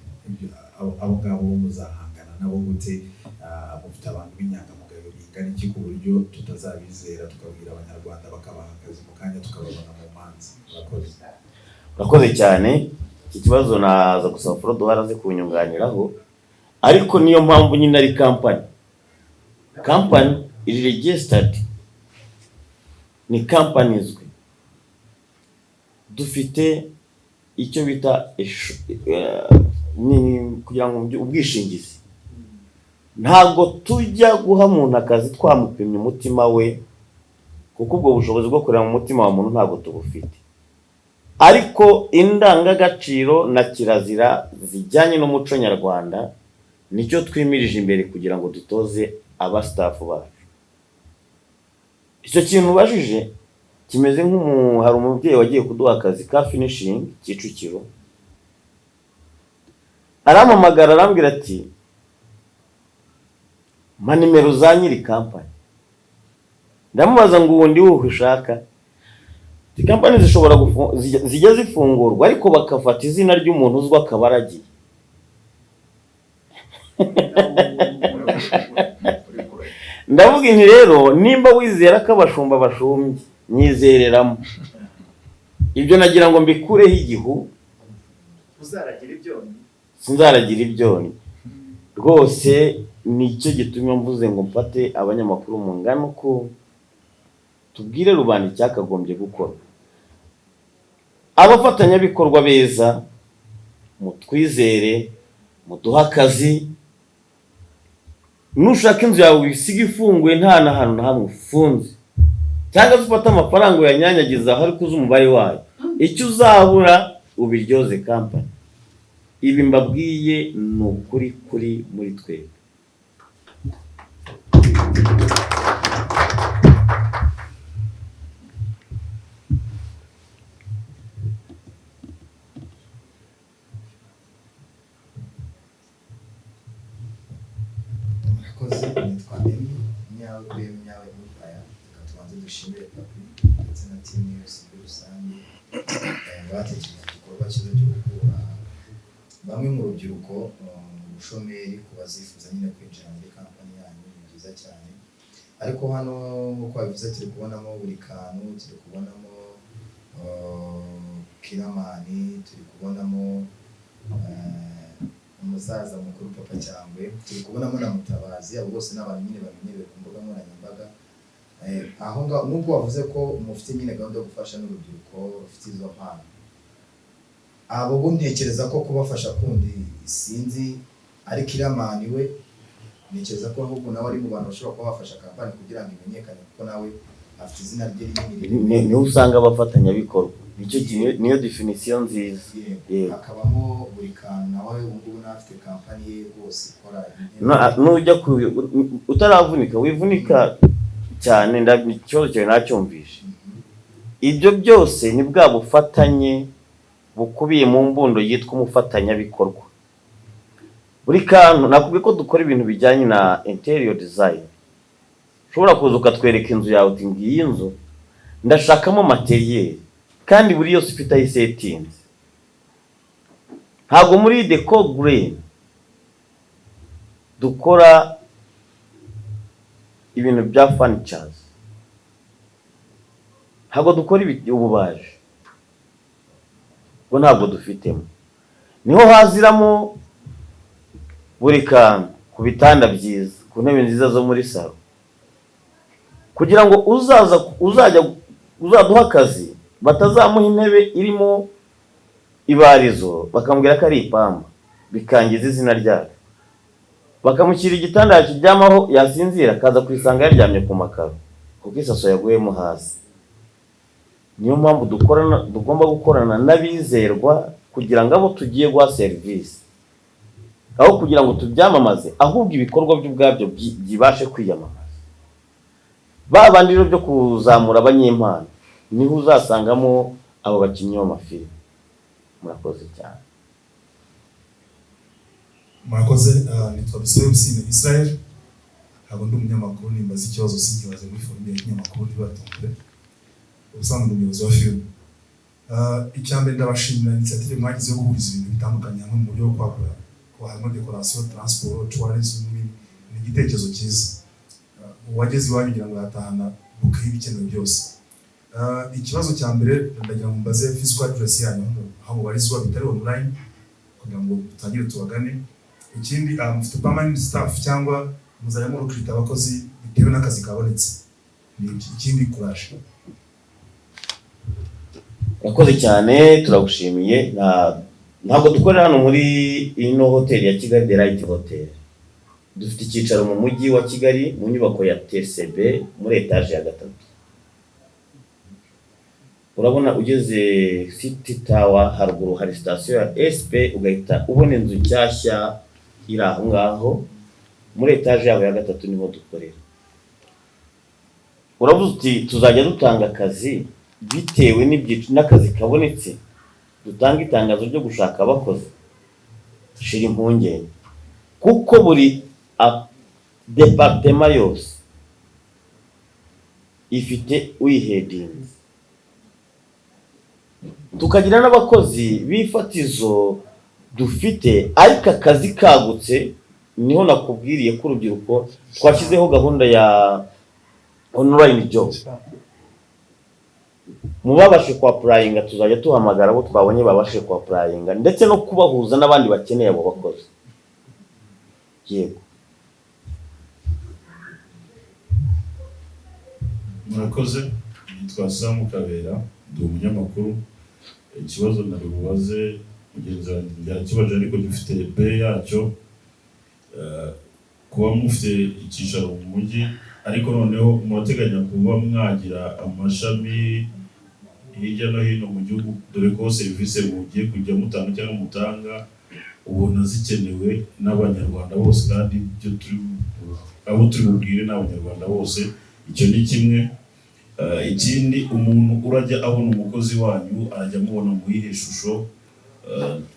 Abo ngabo muzahangana nabo gute? Mufite abantu b'inyangamugayo bingana iki ku buryo tutazabizera tukabwira abanyarwanda bakabaha akazi mu kanya tukababona mu manza? Urakoze cyane. Iki kibazo naza gusaba Frodo haraze kunyunganiraho, ariko niyo mpamvu nyine ari kampani iri registered, ni kampani izwi. Dufite icyo bita ni kugira ngo ubwishingizi. Ntabwo tujya guha umuntu akazi twamupimye umutima we, kuko ubwo bushobozi bwo kureba mu mutima wa muntu ntabwo tubufite, ariko indangagaciro na kirazira zijyanye n'umuco nyarwanda nicyo twimirije imbere kugira ngo dutoze aba staff bacu. Icyo kintu bajije kimeze hari umubyeyi wagiye kuduha akazi ka finishing Kicukiro, arampamagara arambwira ati mpa nimero za nyiri kampani. Ndamubaza ngo ubundi wowe ushaka? Kampani zishobora zijya zifungurwa ariko bakafata izina ry'umuntu uzwa akabaragiye. ndavuga inti rero nimba wizera ko abashumba bashumbye nyizereramo ibyo nagira ngo mbikureho igihu uzaragira ibyoni sinzaragira ibyoni rwose nicyo gitumye mvuze ngo mfate abanyamakuru mu ngano ko tubwire rubanda icyakagombye gukora. Abafatanyabikorwa beza mutwizere muduha akazi, nushaka inzu yawe wisiga ifunguye nta na hantu na hamwe ufunze, cyangwa ufata amafaranga uyanyanyagiza aho ariko uzi umubare wayo, icyo uzabura ubiryoze kampani. Ibi mbabwiye ni ukuri kuri muri twebwe. murakoze. Nitwa Emi Nyawe Nyawe Mupaya. Reka tubanze dushimire Papi ndetse na timu yose muri rusange batekereje igikorwa cyiza cyo gukura bamwe mu rubyiruko mu bushomeri ku bazifuza nyine kwinjira muri kampani yanyu. Ni byiza cyane, ariko hano nk'uko babivuze turi kubonamo buri kantu, turi kubonamo kiramani, turi kubonamo umusaza mukuru Papa Cyangwe, turi kubonamo na Mutabazi. Abo bose n'abantu nyine bamenyerewe ku mbuga nkoranyambaga. Aho ngaho nubwo wavuze ko mufite nyine gahunda yo gufasha n'urubyiruko rufite izo mpano, abo bo ntekereza ko kubafasha kundi sinzi, ariko Kiramani we ntekereza ko ahubwo nawe ari mu bantu bashobora kuba bafasha kampani kugira ngo imenyekane, kuko nawe afite izina rye rinini. Niho usanga abafatanyabikorwa, niyo definisiyo nziza. Hakabamo buri kantu, nawe ubu ngubu nawe afite kampani ye rwose ikora nujya utaravunika wivunika cyane, ikibazo cyawe nacyumvishe. Ibyo byose ni bwa bufatanye bukubiye mu mbundo yitwa umufatanyabikorwa. Buri kantu nakubwiye ko dukora ibintu bijyanye na interior design. Ushobora kuza ukatwereka inzu yawe uti ngiyi nzu ndashakamo materiel, kandi buri yose ifite ayi settings. Ntabwo muri Deco Green dukora ibintu bya furnitures, ntabwo dukora ububaji, ngo ntabwo dufitemo. Niho haziramo buri kantu, ku bitanda byiza, ku ntebe nziza zo muri salo, kugira ngo uzaduha akazi batazamuha intebe irimo ibarizo bakamubwira ko ari ipamba bikangiza izina ryayo, bakamushyira igitanda yakiryamaho yasinzira akaza kwisanga yaryamye ku makaro kuko isaso yaguyemo hasi. Niyo mpamvu tugomba gukorana n'abizerwa kugira ngo abo tugiye guha serivisi, aho kugira ngo tubyamamaze, ahubwo ibikorwa by'ubwabyo byibashe kwiyamamaza. Ba bandi rero byo kuzamura abanyempano niho uzasangamo abo bakinnyi b'amafilime. Murakoze cyane. Murakoze. Nitwa Bisewusine Israel, ntabwo ndi umunyamakuru. Nimbaza ikibazo sinkibaze muri forume y'abanyamakuru ntibatungure. Ubusanzwe umuyobozi wa filime. Icyambere ndabashimira initiative mwagize yo guhuriza ibintu bitandukanye hamwe mu buryo bwo kwagura, ko harimo decoration, transport, tourism. Ni igitekerezo cyiza. Uwageze iwanyu kugira ngo yatahana buke y'ibikenewe byose. Ikibazo cya mbere ndagira ngo mbaze physical address yanyu aho mubarizwa bitari online kugira ngo tutangire tubagane. Ikindi mufite permanent staff cyangwa muzajya recruit abakozi bitewe n'akazi kabonetse? Ikindi courage. Murakoze cyane, turagushimiye. Ntabwo dukorera hano muri ino hoteli ya Kigali The Right Hotel. Dufite icyicaro mu mujyi wa Kigali mu nyubako ya TCB muri etage ya 3. Urabona ugeze City Tower, haruguru hari station ya SP, ugahita ubona inzu nshyashya iri aho ngaho muri etage yabo ya 3 niho dukorera. Uravuze uti tuzajya dutanga akazi bitewe n'akazi kabonetse, dutanga itangazo ryo gushaka abakozi. Shira impungenge, kuko buri departement yose ifite uyihedinze. Tukagira n'abakozi bifatizo dufite, ariko akazi kagutse niho nakubwiriye ko urubyiruko twashyizeho gahunda ya online job. Mubabashe kwa applyinga tuzajya tuhamagara abo twabonye babashe kwa applyinga ndetse no kubahuza n'abandi bakeneye abo bakozi. Yego. Murakoze, nitwa Sam Kabera, ndi umunyamakuru. Ikibazo nari bubaze mugenzi wanjye yarakibaje ariko gifite be yacyo. Kuba mufite icyicaro mu mujyi ariko noneho murateganya kuba mwagira amashami hirya no hino mu gihugu, dore ko serivisi mugiye kujya mutanga cyangwa mutanga ubona zikenewe n'abanyarwanda bose, kandi ibyo abo turi bubwire n'abanyarwanda bose. Icyo ni kimwe. Ikindi, umuntu urajya abona umukozi wanyu arajya amubona mu iyihe shusho?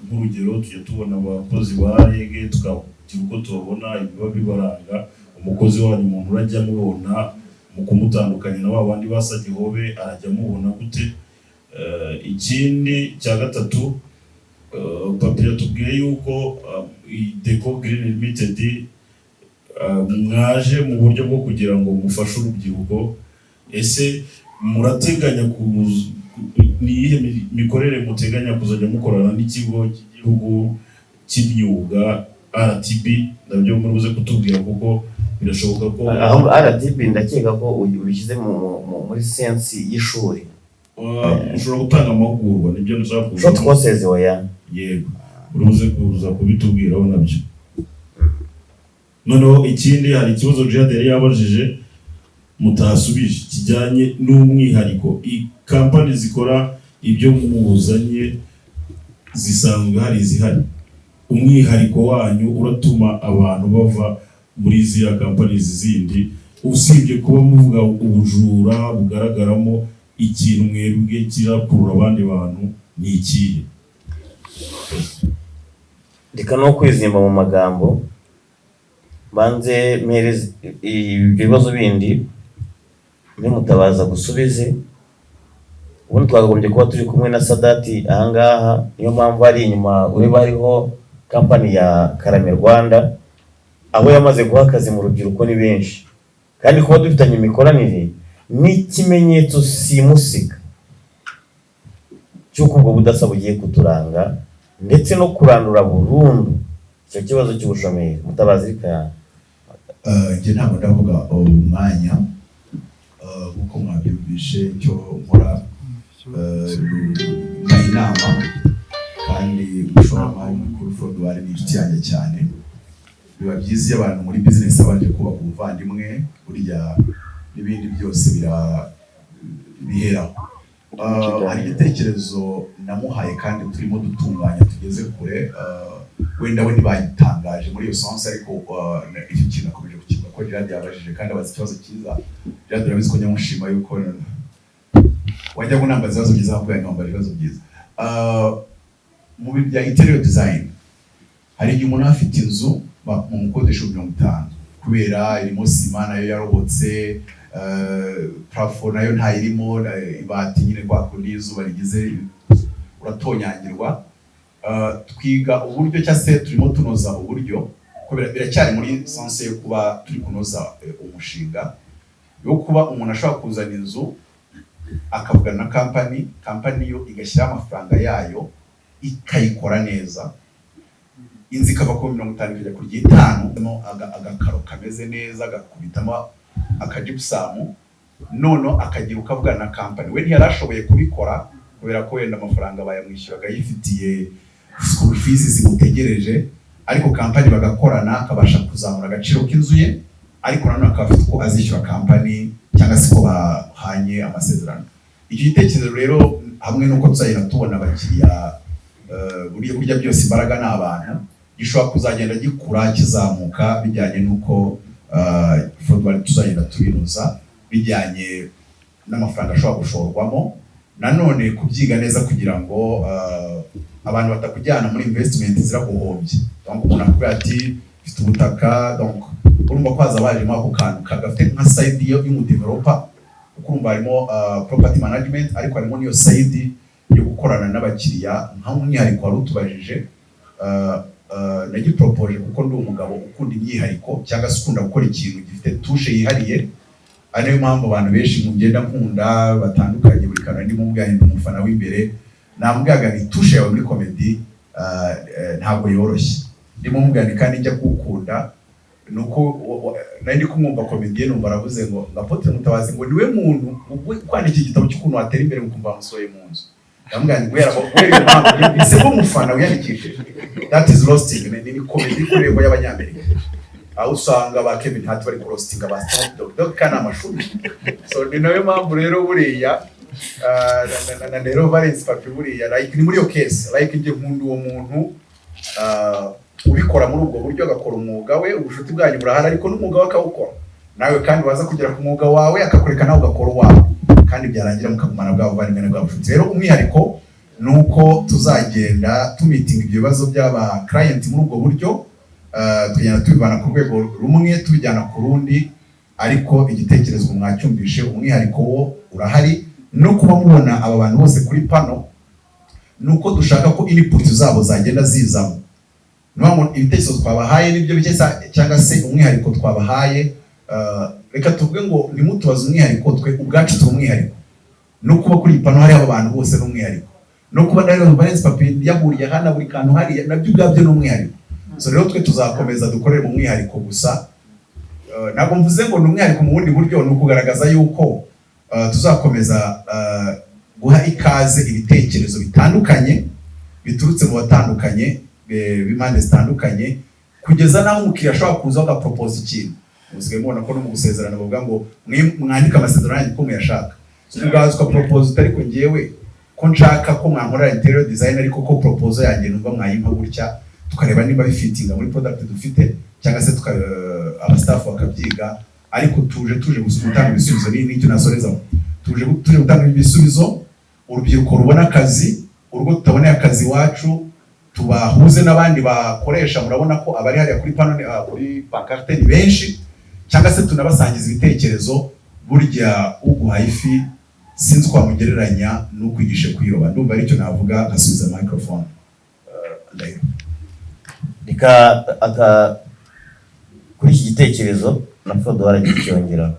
Nk'urugero tujya tubona abakozi ba REG tukagira uko tubabona ibiba bibaranga. Umukozi wanyu umuntu urajya amubona mu kumutandukanya na ba bandi basa Gihobe arajya amubona gute? Ikindi cya gatatu, Papi yatubwiye yuko Deco Green Limited mwaje mu buryo bwo kugira ngo mufashe urubyiruko. Ese murateganya niyihe mikorere muteganya kuzajya mukorana n'ikigo cy'igihugu cy'imyuga RTB? Nabyo muruze kutubwira kuko birashoboka ko RTB ndakeka ko ubishyize muri sense y'ishuri. Ushobora gutanga amahugurwa, nibyo nshaka kuvuga. Short courses oya. Yego. Uruze kuza kubitubwiraho nabyo. Noneho ikindi, hari ikibazo Jihad yari yabajije mutasubije kijyanye n'umwihariko. Kampani zikora ibyo muzanye zisanzwe hari izihari. Umwihariko wanyu uratuma abantu bava muri ziriya kampani zindi, usibye kuba muvuga ubujura bugaragaramo, ikintu mwebwe kirakurura abandi bantu ni ikihe? Reka no kwizimba mu magambo, banze mpereze ibibazo bindi Mutabaza gusubize. Ubundi twakagombye kuba turi kumwe na Sadati ahangaha, niyo mpamvu ari inyuma ureba hariho kampani ya Karame Rwanda, abo yamaze guha akazi mu rubyiruko ni benshi, kandi kuba dufitanye imikoranire ni ikimenyetso simusiga cy'uko ubwo budasa bugiye kuturanga ndetse no kurandura burundu icyo kibazo cy'ubushomeri. Mutabazi rika njye ntabwo ndavuga umwanya kuko mwabyumvishe icyo nkora na inama, kandi umushoramari mukuru Frodouard ni inshuti yanjye cyane. Biba byiza iyo abantu muri business abanje kubaka ubuvandimwe, burya n'ibindi byose biheraho. Hari igitekerezo namuhaye kandi turimo dutunganya tugeze kure, wenda we ntibagitangaje muri iyo sense, ariko icyo kintu akomeje kukivuga ko Jihad yabajije kandi abaza ikibazo cyiza. Jihad urabizi ko nyamushima yuko wajya kunambaza ibibazo byiza ahubwo yanambaza ibibazo byiza. Mu bintu bya interior design, hari igihe umuntu afite inzu mu mukodesho 50 kubera irimo sima nayo yarobotse, plafond nayo ntayirimo, ibati nyine kwa kundi izuba rigize uratonyangirwa. Twiga uburyo cyangwa se turimo tunoza uburyo ko biracyari muri sense yo kuba turi kunoza umushinga yo kuba umuntu ashobora kuzana inzu akavugana na kampani yo igashyiraho amafaranga yayo ikayikora neza, inzu ikava ku 50 kujya ku 5, agakaro kameze neza, agakubitamo akajipusamu, nono akagira ukavugana na kampani. We ntiyarashoboye kubikora kubera ko wenda amafaranga bayamwishyuraga yifitiye school fees zimutegereje, ariko kampani bagakorana akabasha kuzamura agaciro k'inzu ye, ariko nanone akafite ko azishyura kampani cyangwa se ko bahanye amasezerano. Icyo gitekerezo rero hamwe nuko tuzagenda tubona abakiriya buriye kurya byose imbaraga n'abantu, gishobora kuzagenda gikura kizamuka bijyanye nuko Frodouard tuzagenda tubinoza bijyanye n'amafaranga ashobora gushorwamo. Nanone kubyiga neza kugira ngo abantu batakujyana muri investment ziraguhombye. Donc umuntu akubwira ati mfite ubutaka, donc urumva kwaza bajemo ako kantu kagafite nka side y'umudeveloper, ukumva harimo property management, ariko harimo niyo side yo gukorana n'abakiriya nk'umwihariko wari utubajije nagiporopoje kuko ndi umugabo ukunda imyihariko cyangwa se ukunda gukora ikintu gifite tushe yihariye, ari nayo mpamvu abantu benshi mugenda nkunda batandukanye buri kantu ndimo mubwira umufana w'imbere namubwaga ni tushe yawe muri comedy ntabwo yoroshye, ndimo mubwira kandi njya gukunda nuko nari kumwumva comedy numva aravuze ngo Apotre Mutabazi ngo niwe muntu kwandika igitabo cy'ukuntu watera imbere mukumva musoye mu nzu, ndamubwira ngo guhera mpamvu ise umufana wiyandikishije that is roasting ni comedy kurego y'abanyamerika aho usanga ba Kevin Hart bari roasting aba Snoop Dogg kana amashuri, so ni nayo mpamvu rero buriya na rero Valence Papi buriya like ni muri yo case like nje nkunda uwo muntu ubikora muri ubwo buryo agakora umwuga we, ubushuti bwanyu burahari ariko n'umwuga we akawukora nawe kandi waza kugera ku mwuga wawe akakureka nawe ugakora uwawe kandi byarangira mukagumana bwabo bari ngene bwa bushuti. Rero umwihariko nuko tuzagenda tumitinga ibyo bibazo by'aba client muri ubwo buryo tugenda tubivana ku rwego rumwe tubijyana ku rundi, ariko igitekerezo mwacyumvishe umwihariko wo urahari no kuba mubona aba bantu bose kuri pano nuko dushaka ko input zabo zagenda zizamo. Nubwo ibitekerezo twabahaye nibyo bike cyangwa se umwihariko twabahaye, reka tuvuge ngo nimutubaza umwihariko twe ubwacu turi umwihariko, no kuba kuri pano hari aba bantu bose n'umwihariko, no kuba rero Valence Papi yahuriye hana buri kantu hari nabyo ubwabyo n'umwihariko. So rero twe tuzakomeza dukorere mu mwihariko gusa, ntabwo mvuze ngo n'umwihariko mu bundi buryo, no kugaragaza yuko tuzakomeza guha ikaze ibitekerezo bitandukanye biturutse mu batandukanye b'impande zitandukanye, kugeza naho umukiriya ashobora kuza agapropose ikintu. Musigaye mubona ko no mu gusezerana bavuga ngo mwandika amasezerano yanyu ko muyashaka, ugaza ukapropose utari ko ngewe ko nshaka ko mwankorera interior design ariko ko proposal yanjye numva mwayimpa gutya, tukareba niba bifitinga muri product dufite cyangwa se aba staff bakabyiga, ariko tuje gutanga ibisubizo n'icyo nasoreza tuje gutanga ibisubizo, urubyiruko rubona akazi, urugo tutaboneye akazi wacu tubahuze n'abandi bakoresha. Murabona ko abari hariya kuri pano kuri pancarte ni benshi, cyangwa se tunabasangiza ibitekerezo. Burya uguha ifi sinzi ko wamugereranya n'ukwigisha kuyiroba. Ndumva aricyo navuga nkasubiza microphone. Reka kuri iki gitekerezo na Frodo waragicyongera.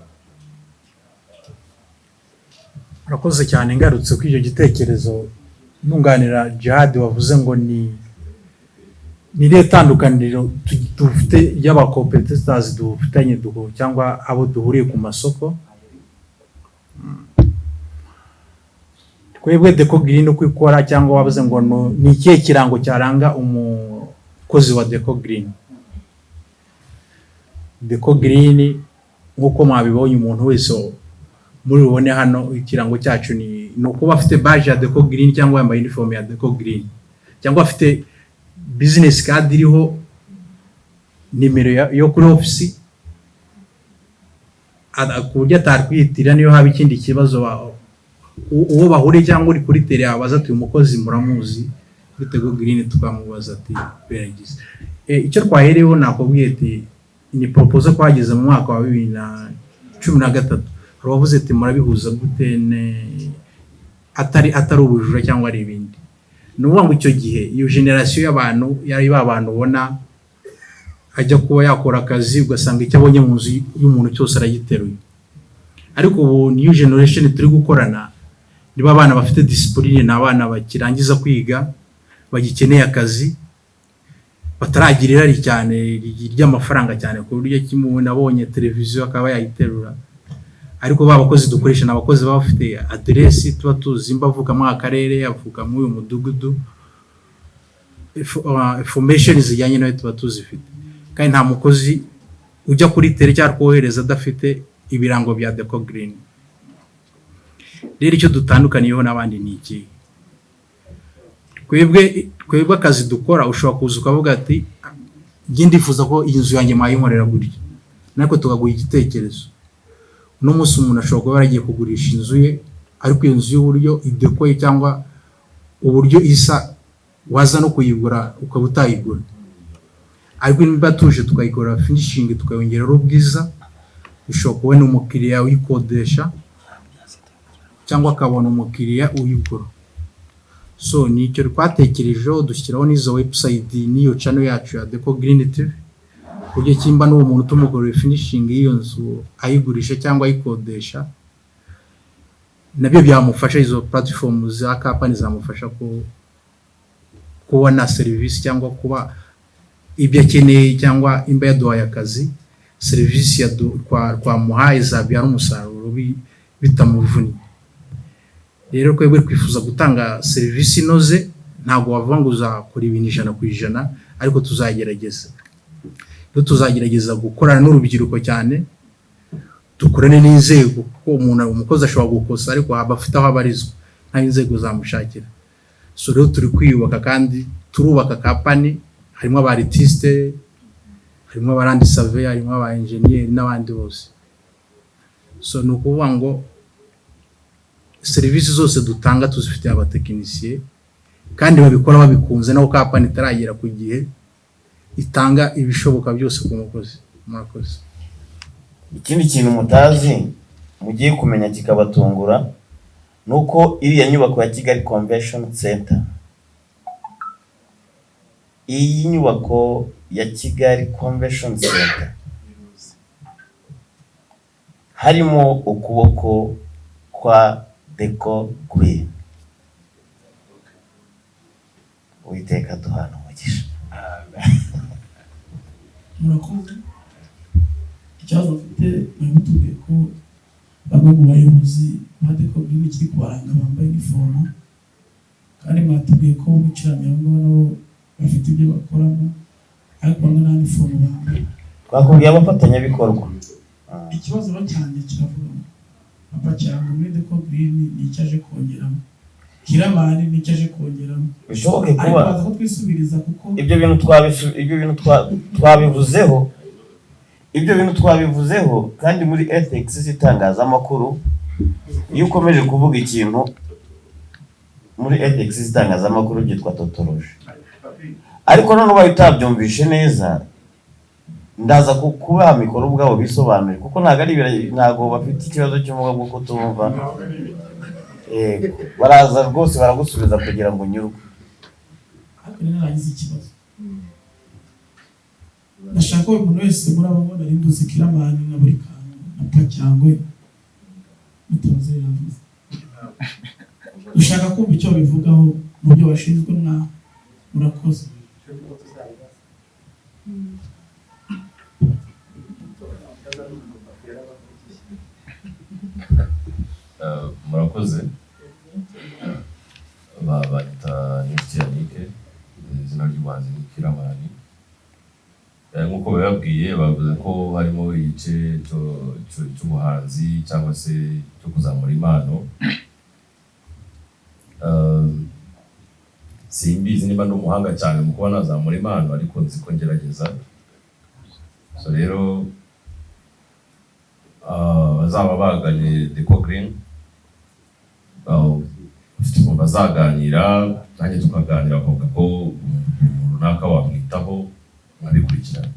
Urakoze cyane, ngarutse kuri icyo gitekerezo nunganira Jihad wavuze ngo ni irihe tandukaniro dufite y'aba competitors dufitanye cyangwa abo duhuriye ku masoko. Twebwe Deco Green uko ikora, cyangwa wavuze ngo ni ikihe kirango cyaranga umukozi wa Deco Green. Deco Green nk'uko mwabibonye umuntu wese muri rubone hano, ikirango cyacu ni ukuba afite badge ya Deco Green cyangwa yambaye uniform ya Deco Green, cyangwa afite business card iriho nimero yo kuri office, ku buryo atarwiyitirira niyo haba ikindi kibazo uwo bahuriye cyangwa uri kuri tele abaza ati umukozi muramuzi kuri Deco Green, tukamubaza ati beragize. Icyo twahereyeho nakubwiye ati ni proposal twageze mu mwaka wa 2013, rubavuze ati murabihuza gute atari ubujura cyangwa ari ibindi. Nuvuga ngo icyo gihe iyo generation y'abantu yari babantu ubona ajya kuba yakora akazi ugasanga icyo abonye mu nzu y'umuntu cyose aragiteruye, ariko ubu new generation turi gukorana niba abana bafite discipline, n'abana bakirangiza kwiga bagikeneye akazi, bataragira irari cyane ry'amafaranga cyane ku buryo kimwe nabonye televiziyo akaba yayiterura. Ariko babakozi dukoresha n'abakozi baba bafite address, tuba tuzi imbavuka mu akarere, avuka mu uyu mudugudu, information zijyanye nayo tuba tuzifite. Kandi nta mukozi ujya kuri tele cyangwa kohereza adafite ibirango bya Deco Green. Rero icyo dutandukaniyeho n'abandi ni iki? Twebwe akazi dukora ushobora kuza ukavuga ati njye ndifuza ko iyi nzu yanjye mwayinkorera gutya, nako tukaguha igitekerezo. Uno munsi umuntu ashobora kuba yaragiye kugurisha inzu ye, ariko iyo nzu y'uburyo idekoye cyangwa uburyo isa waza no kuyigura ukaba utayigura, ariko niba tuje tukayikora finishing tukayongera ubwiza, ushobora kubona umukiriya uyikodesha cyangwa akabona umukiriya uyigura. so nicyo twatekerejeho dushyiraho n'izo website n'iyo channel yacu ya Deco Green TV kuburyo kimba n'uwo muntu tumukorera finishing y'iyo nzu ayigurisha cyangwa ayikodesha nabyo byamufasha. Izo platform za company zamufasha kubona service cyangwa kuba ibyo akeneye cyangwa imba yaduhaye akazi serivisi kwa muhaye zabyara umusaruro bitamuvunnye. Rero kwebwe twifuza gutanga serivisi inoze, ntabwo wavuga ngo uzakora ibintu 100%, ariko tuzagerageza. Tuzagerageza gukorana n'urubyiruko cyane, dukorane n'inzego kuko umukozi ashobora gukosa ariko abafite aho abarizwa nta inzego zamushakira. So rero turi kwiyubaka kandi turubaka company, harimo aba artiste, harimo abarandi surveyor, harimo aba engineer n'abandi bose. So nukuvuga ngo serivisi zose dutanga tuzifite abatekinisiye kandi babikora babikunze, naho company itaragera ku gihe itanga ibishoboka byose ku mukozi. Murakoze. Ikindi kintu mutazi mugiye kumenya kikabatungura nuko iriya nyubako ya Kigali Convention Center, iyi nyubako ya Kigali Convention Center harimo ukuboko kwa Deco Green. Uwiteka duhana umugisha. Murakoze. Ikibazo mfite mwebutubwiye ko bamwe mu bayobozi ba Deco Green kiri kubaranga bambaye inifomu, kandi mwatubwiye ko bicaranye aho nabo bafite ibyo bakoramo ariko bamwe nta inifomu bambaye. Twakubwiye abafatanyabikorwa. Ikibazo cyane kiravuga papa cyangwa muri Deco Green ni icyaje kongeramo, Kiramani ni icyaje kongeramo. Bishoboke kuba baza ko twisubiriza kuko ibyo bintu twabivuzeho, kandi muri ethics z'itangazamakuru iyo ukomeje kuvuga ikintu muri ethics z'itangazamakuru byitwa totoroje. Ariko none ubaye utabyumvishe neza ndaza kubaha mikoro ubwabo bisobanure kuko ntago bafite ikibazo cy'umuga bwo kutumva. Baraza rwose baragusubiza kugira ngo nyuruke. Ariko naragize ikibazo. Nashaka ko umuntu wese muri ababona rinduze Kiramani na buri kantu na Pacyangwe mutabaze yavuze. Ushaka kumva icyo bivugaho mu byo washinzwe murakoze. Murakoze. Bita Nitianike, izina ry'ubuhanzi ni Kiramani. Nk'uko bababwiye bavuze ko harimo igice cy'ubuhanzi cyangwa se cyo kuzamura impano. Simbizi niba ndi umuhanga cyane mu kuba nazamura impano, ariko nzi ko ngerageza. So rero bazaba baganye Deco Green, ufite umuntu bazaganira nanjye tukaganira bakavuga ko umuntu runaka wamwitaho nkabikurikirana.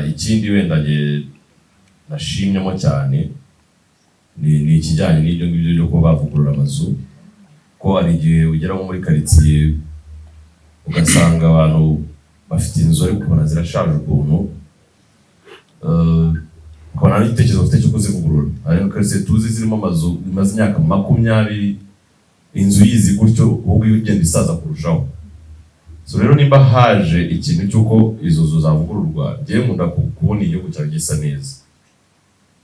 Ikindi wenda nashimyemo cyane ni ikijyanye n'ibyo ngibyo byo kuba bavugurura amazu, ko hari igihe ugera muri karitsiye ugasanga abantu bafite inzu ariko ukabona zirashaje ukuntu, ukabona n'igitekerezo ufite cyo kuzivugurura. Hari karitsiye tuzi zirimo amazu bimaze imyaka 20, inzu yizi gutyo ahubwo igenda isaza kurushaho. So rero nimba haje ikintu cy'uko izo nzu zavugururwa, ngiye nkunda kubona igihugu cyawe gisa neza.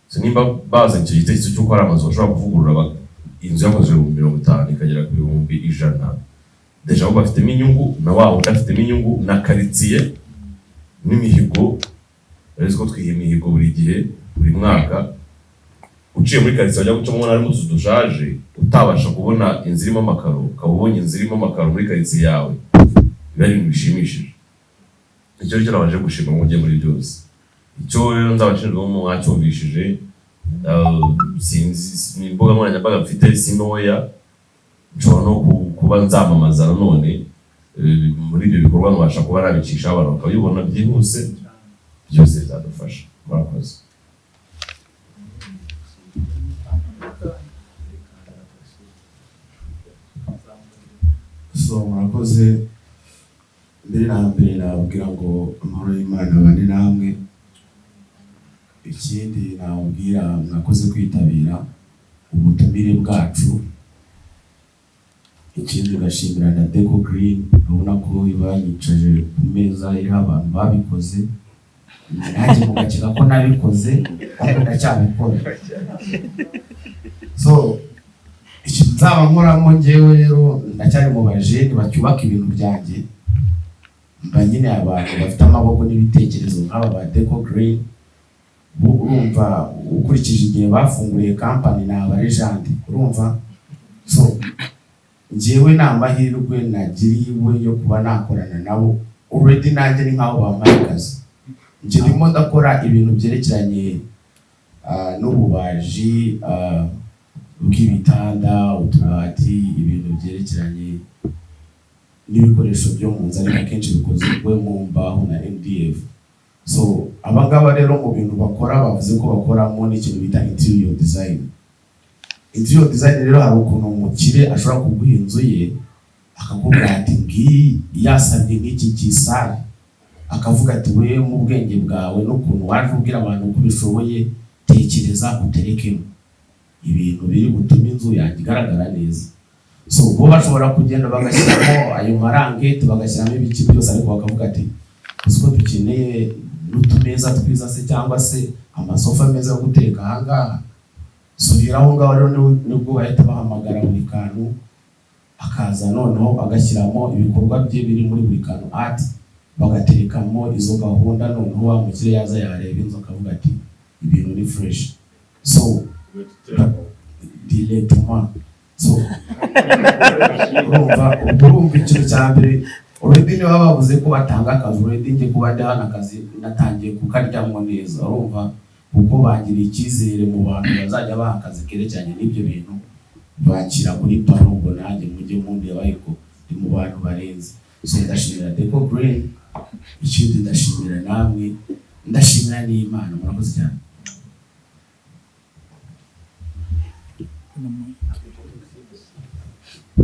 So nimba bazanye icyo gitekerezo cy'uko hari amazu bashobora kuvugurura, inzu yakozwe mu 50 ikagera ku 100, deja bo bafitemo inyungu na wabo udafitemo inyungu na karitsiye n'imihigo. Rero ko twihiye imihigo buri gihe buri mwaka, uciye muri karitsiye wajya gucamo harimo utuzu dushaje utabasha kubona inzu irimo amakaro, ukaba ubonye inzu irimo amakaro muri karitsiye yawe, biba ari ibintu bishimishije. Icyo rero nabaje gushima mu gihe muri byose. Icyo rero nzabashinzwe mu mwacyumvishije, sinzi imbuga nkoranyambaga mfite sinoya, nshobora no kuba nzamamaza nanone muri ibyo bikorwa, nubasha kuba nabicisha abantu bakabibona byihuse, byose bizadufasha. Murakoze. murakoze. Mbere na mbere nababwira ngo amahoro y'Imana abane namwe. Ikindi nababwira mwakoze kwitabira ubutumire bwacu. Ikindi ngashimira na Deco Green, urabona ko ibanyicaje ku meza iriho abantu babikoze. Nanjye mugakeka ko nabikoze ariko ndacyabikora. So ikintu nzaba nkoramo njyewe rero ndacyari mu bajeni bacyubaka ibintu byanjye. Mba nyine abantu bafite amaboko n'ibitekerezo nk'aba ba Deco Green. Urumva ukurikije igihe bafunguriye company ni abarejandi, urumva. So njyewe ni amahirwe nagiriwe yo kuba nakorana nabo. Already nanjye ni nk'aho bampaye akazi. Njye ndimo ndakora ibintu byerekeranye n'ububaji bw'ibitanda, utubati, ibintu byerekeranye n'ibikoresho byo mu nzu ariko akenshi bikozwe mu mbaho na MDF. So abangaba rero mu bintu bakora bavuze ko bakoramo n'ikintu bita interior design. Interior design rero hari ukuntu umukire ashobora kuguha inzu ye akakubwira ati ngiyi yasabye nk'iki gisare, akavuga ati we mu bwenge bwawe n'ukuntu waje ubwira abantu ko bishoboye, tekereza uterekemo ibintu biri gutuma inzu yanjye igaragara neza. So bo bashobora kugenda bagashyiramo ayo marangete, bagashyiramo ibiki byose, ariko bakavuga ati uko dukeneye n'utumeza twiza se cyangwa se amasofa meza yo guteka ahangaha. So rero aho ngaho rero nibwo bahita bahamagara buri kantu, akaza noneho agashyiramo ibikorwa bye biri muri buri kantu art, bagaterekamo izo gahunda. Noneho wa mukire yaza yareba inzu akavuga ati ibintu ni fresh. So directement. So urumva ikintu cya mbere already niba bavuze ko batanga akazi, already njye kuba ndi hano akazi natangiye kukaryamo neza, urumva, kuko bagira icyizere mu bantu bazajya baha akazi kerekeranye n'ibyo bintu bakira muri pano. Ubwo nanjye mujye mundeba ariko ndi mu bantu barenze. So ndashimira Deco Green, ikindi ndashimira namwe, ndashimira n'Imana. Murakoze cyane.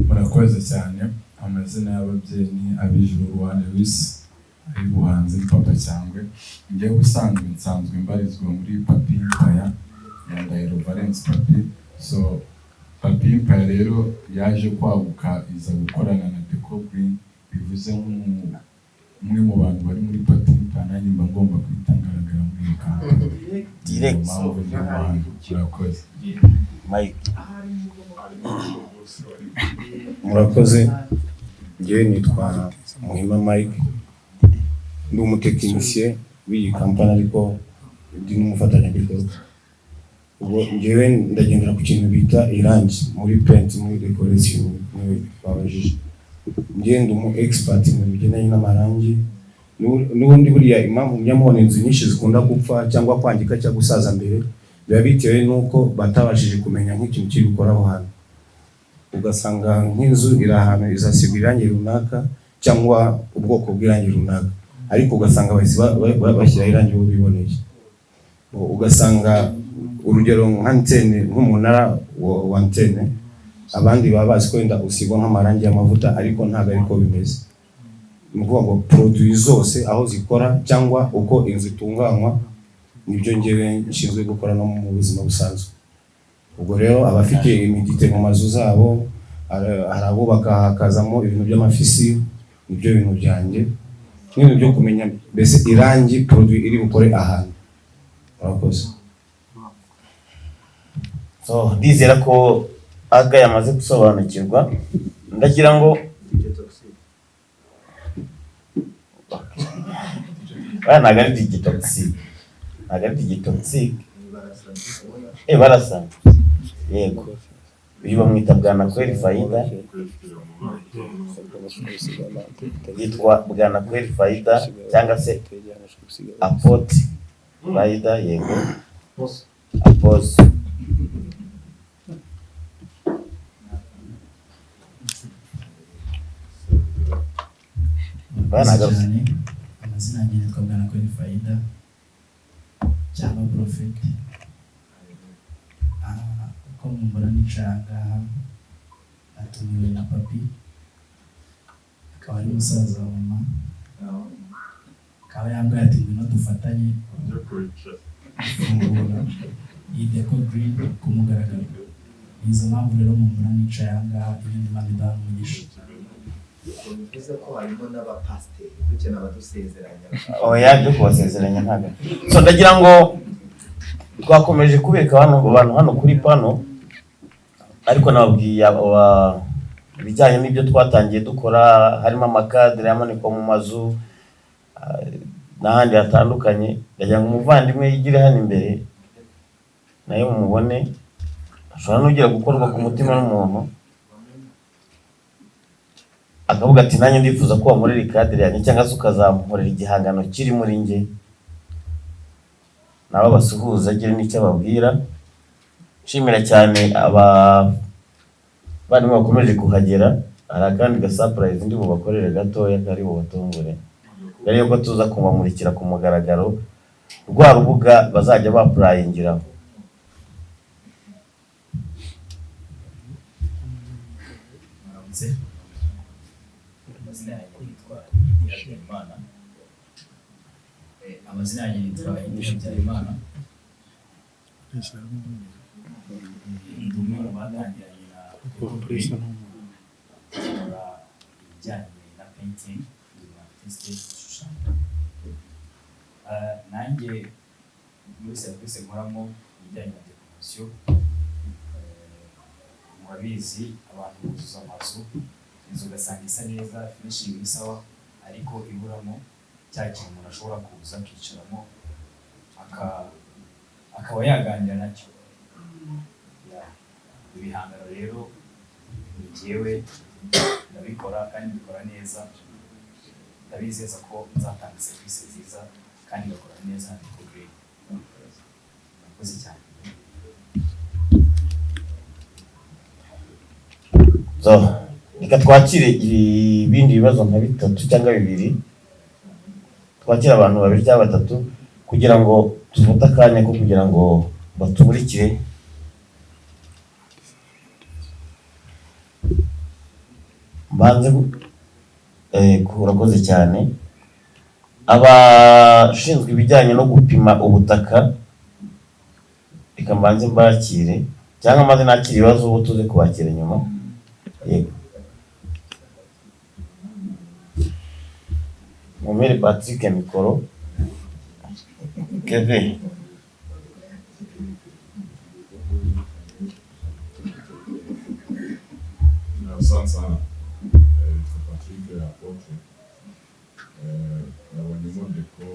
Murakoze cyane. Amazina y'ababyeyi ni Abijuru Rwanda Lewis, ay'ubuhanzi ni Papa Cyangwe. Njyewe ubusanzwe nsanzwe mbarizwa muri Papi Empire ya Ndahiro Valence Papi. So Papi Empire rero yaje kwaguka iza gukorana na Deco Green, bivuze umwe mu bantu bari muri Papi Empire, nanjye mba ngomba kwitangaragara muri iyo kampani direct. Murakoze. Mike. Murakoze. Njyewe nitwa Muhima Mike, ndi umutekinisiye w'iyi kampani ariko ndi n'umufatanyabikorwa. Ubwo njyewe ndagendera ku kintu bita irangi muri paint, muri decoration, muri babajije. Njyewe ndi umu expert mu bigendanye n'amarangi. N'ubundi buriya impamvu mujya inzu nyinshi zikunda gupfa cyangwa kwangika cyangwa gusaza mbere, biba bitewe n'uko batabashije kumenya nk'ikintu kiri gukoraho hano. Ugasanga nk'inzu iri ahantu izasigwa irangi runaka cyangwa ubwoko bw'irangi runaka, ariko ugasanga bashyira irangi uwo biboneye. Ugasanga urugero nk'antene, nk'umunara wa antene, abandi baba bazi ko wenda usigwa nk'amarangi y'amavuta, ariko ntabwo ariko bimeze. Ni ukuvuga ngo produit zose aho zikora cyangwa uko inzu itunganywa nibyo njyewe nshinzwe gukora no mu buzima busanzwe. Ubwo rero abafite imidite mu mazu zabo, hari abubaka hakazamo ibintu by'amafisi, nibyo bintu byanjye, n'ibintu byo kumenya mbese irangi produit iri bukore ahantu. Murakoze. So ndizera ko aga yamaze gusobanukirwa. Ndagira ngo ntabwo ari digitoxi, ntabwo ari digitoxi, barasa. Yego, uyu bamwita Bwanakweli Faida, yitwa Bwanakweli Faida cyangwa se Apote Faida. Yego, Apote. Amazina yanjye yitwa Bwanakweli Faida cyangwa Prophet. Uko mumbona nicara ngaha natumiwe na Papi. akaba ari musaza wa mama, akaba yambwiye ati ngwino dufatanye gufungura iyi Deco Green ku mugaragaro. Ni izo mpamvu rero mumura nicaye aha ngaha, ibindi Imana idaha umugisha. bivuze ko harimo n'abapasiteri dukeneye abadusezeranya. oya byo kubasezeranya ntabwo. So ndagira ngo twakomeje kubika abantu hano kuri pano, ariko nababwiye ibijyanye n'ibyo twatangiye dukora, harimo amakadere yamanikwa mu mazu n'ahandi hatandukanye. Ndagira ngo umuvandimwe yigire hano imbere nayo mumubone, ashobora n'ugira gukorwa ku mutima n'umuntu akavuga ati nanjye ndifuza ko wamurera ikadere yanjye, cyangwa se ukazamurera igihangano kiri muri njye, nabo basuhuza agire n'icyo ababwira. Nshimira cyane abarimu bakomeje kuhagera. Hari akandi gasapurayizi ndi bubakorere gatoya kari bubatungure, mbere yuko tuza kubamurikira ku mugaragaro rwa rubuga bazajya bapurayingiraho. Amazina yanjye yitwa Habyarimana. Amazina yanjye yitwa Habyarimana. Ndi umwe mu batangiranye na gukora ibijyanye na painting, na artiste, gushushanya. Nanjye muri serivisi nkoramo ibijyanye na decoration, murabizi abantu buzuza amazu, inzu ugasanga isa neza, finishing isawa, ariko iburamo cya kintu umuntu ashobora kuza akicaramo akaba yaganira nacyo. Ibihangano rero ni jyewe ndabikora kandi mbikora neza, ndabizeza ko nzatanga serivisi nziza kandi ngakora neza. Deco Green, murakoze cyane. So reka twakire ibindi bibazo nka bitatu cyangwa bibiri, twakira abantu babiri cyangwa batatu kugira ngo tufate akanya ko kugira ngo batumurikire. Mbanze urakoze cyane. Abashinzwe ibijyanye no gupima ubutaka, reka mbanze mbakire, cyangwa maze nakira ibibazo ubu tuze kubakira nyuma. Yego, Mumere Patrick mikoro. Keve. Asante sana. Patrick Apotre. Nabonyemo Deco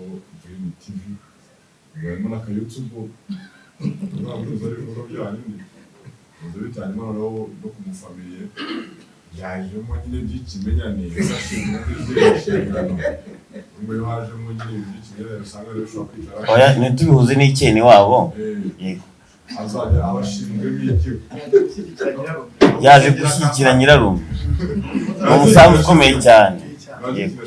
Green TV. Barimo na YouTube. Urabuze ibiro byanyu. Uzi cyane no kumufamilie. Yajemo nyine by'ikimenyane, ashinzwe kwizerana. Umwe wajemo nyine by'ikimenyane usanga rero ushobora kwicara. Oya ntitubihuze n'icyene wabo. Yego. Azajya abashinzwe b'ikigo. Yaje gushyigikira nyirarume. Umusanzu ukomeye cyane. Yego.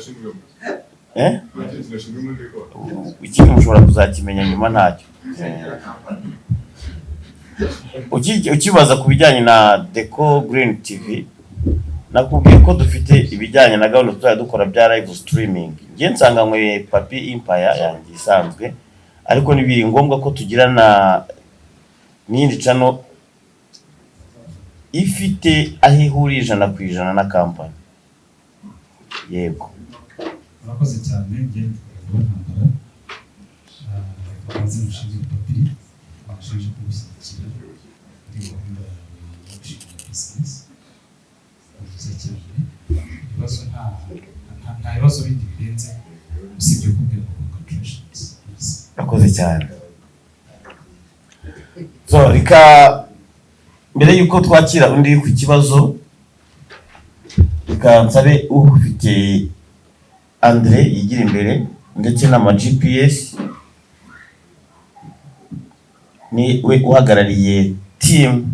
Ikintu mushobora kuzakimenya nyuma ntacyo. Ukibaza ku bijyanye na Deco Green TV, nakubwiye ko dufite ibijyanye na gahunda tuzajya dukora bya live streaming. Ngiye nsanganywe Papi Empire yanjye isanzwe, ariko nibiri ngombwa ko tugirana n'indi channel ifite aho ihuriye 100% na company. Yego. Murakoze cyane, ngiye kubantambara. Abazi mushinzwe Papi, abashinzwe kubushyigikira muri gahunda yawe yo gushinga business. Ibibazo nta bibazo bindi birenze usibye kubwira congratulations. Murakoze cyane. So reka mbere yuko twakira undi ku kibazo, reka nsabe ufite Andre yigira imbere ndetse n'ama GPS, ni we uhagarariye team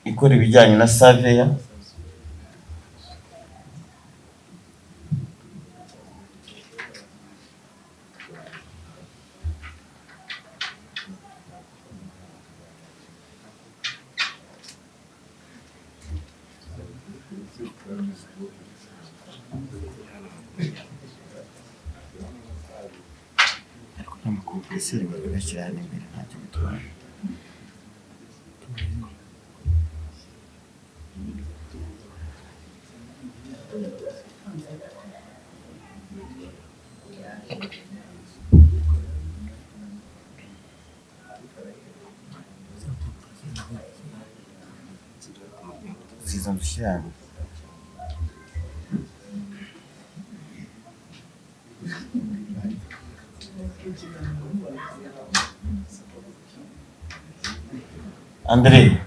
ikora ibijyanye na surveyor. ariko n'amakompreseri bagashyira hano imbere ntacyo bitwaye. Ziza ndushyira André.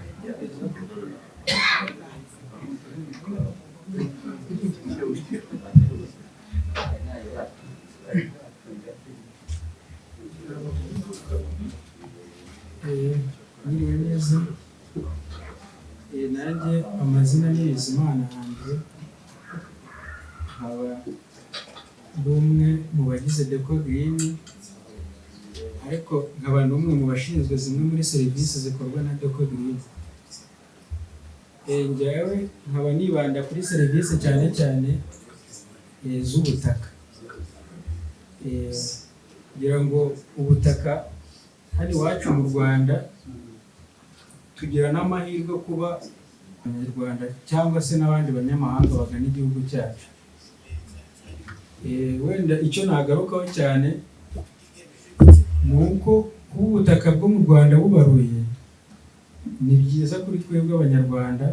Mwiriwe neza. Nanjye amazina ni Bizimana André, nkaba ndi umwe mu bagize Deco Green, ariko nkaba n'umwe mu bashinzwe zimwe muri serivisi zikorwa na Deco Green. Njyewe nkaba nibanda kuri serivisi cyane cyane z'ubutaka. Kugira ngo ubutaka hano iwacu mu Rwanda tugira n'amahirwe kuba abanyarwanda cyangwa se n'abandi banyamahanga bagana igihugu cyacu. Wenda icyo nagarukaho cyane ni uko kuba ubutaka bwo mu Rwanda bubaruye ni byiza kuri twebwe abanyarwanda,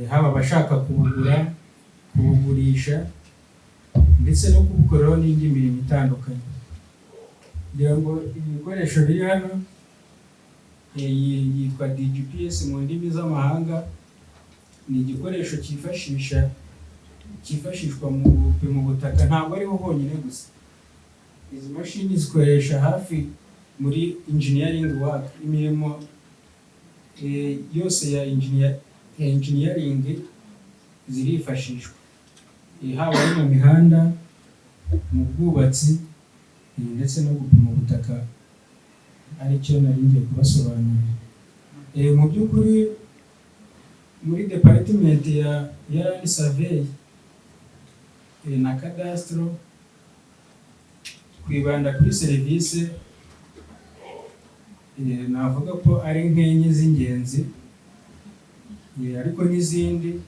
haba abashaka kubugura, kubugurisha ndetse no kubukoreraho n'indi mirimo itandukanye. Kugira ngo ibikoresho biri hano yitwa DGPS mu ndimi z'amahanga, ni igikoresho cyifashishwa mu gupima ubutaka. Ntabwo ariho honyine gusa, izi mashini zikoresha hafi muri engineering work, imirimo yose ya engineering zirifashishwa, haba ari mu mihanda, mu bwubatsi ndetse no gupima ubutaka, aricyo nari ngiye kubasobanurira. Mu by'ukuri muri department ya Land Survey na Cadastro twibanda kuri serivisi navuga ko ari nk'enye z'ingenzi, ariko n'izindi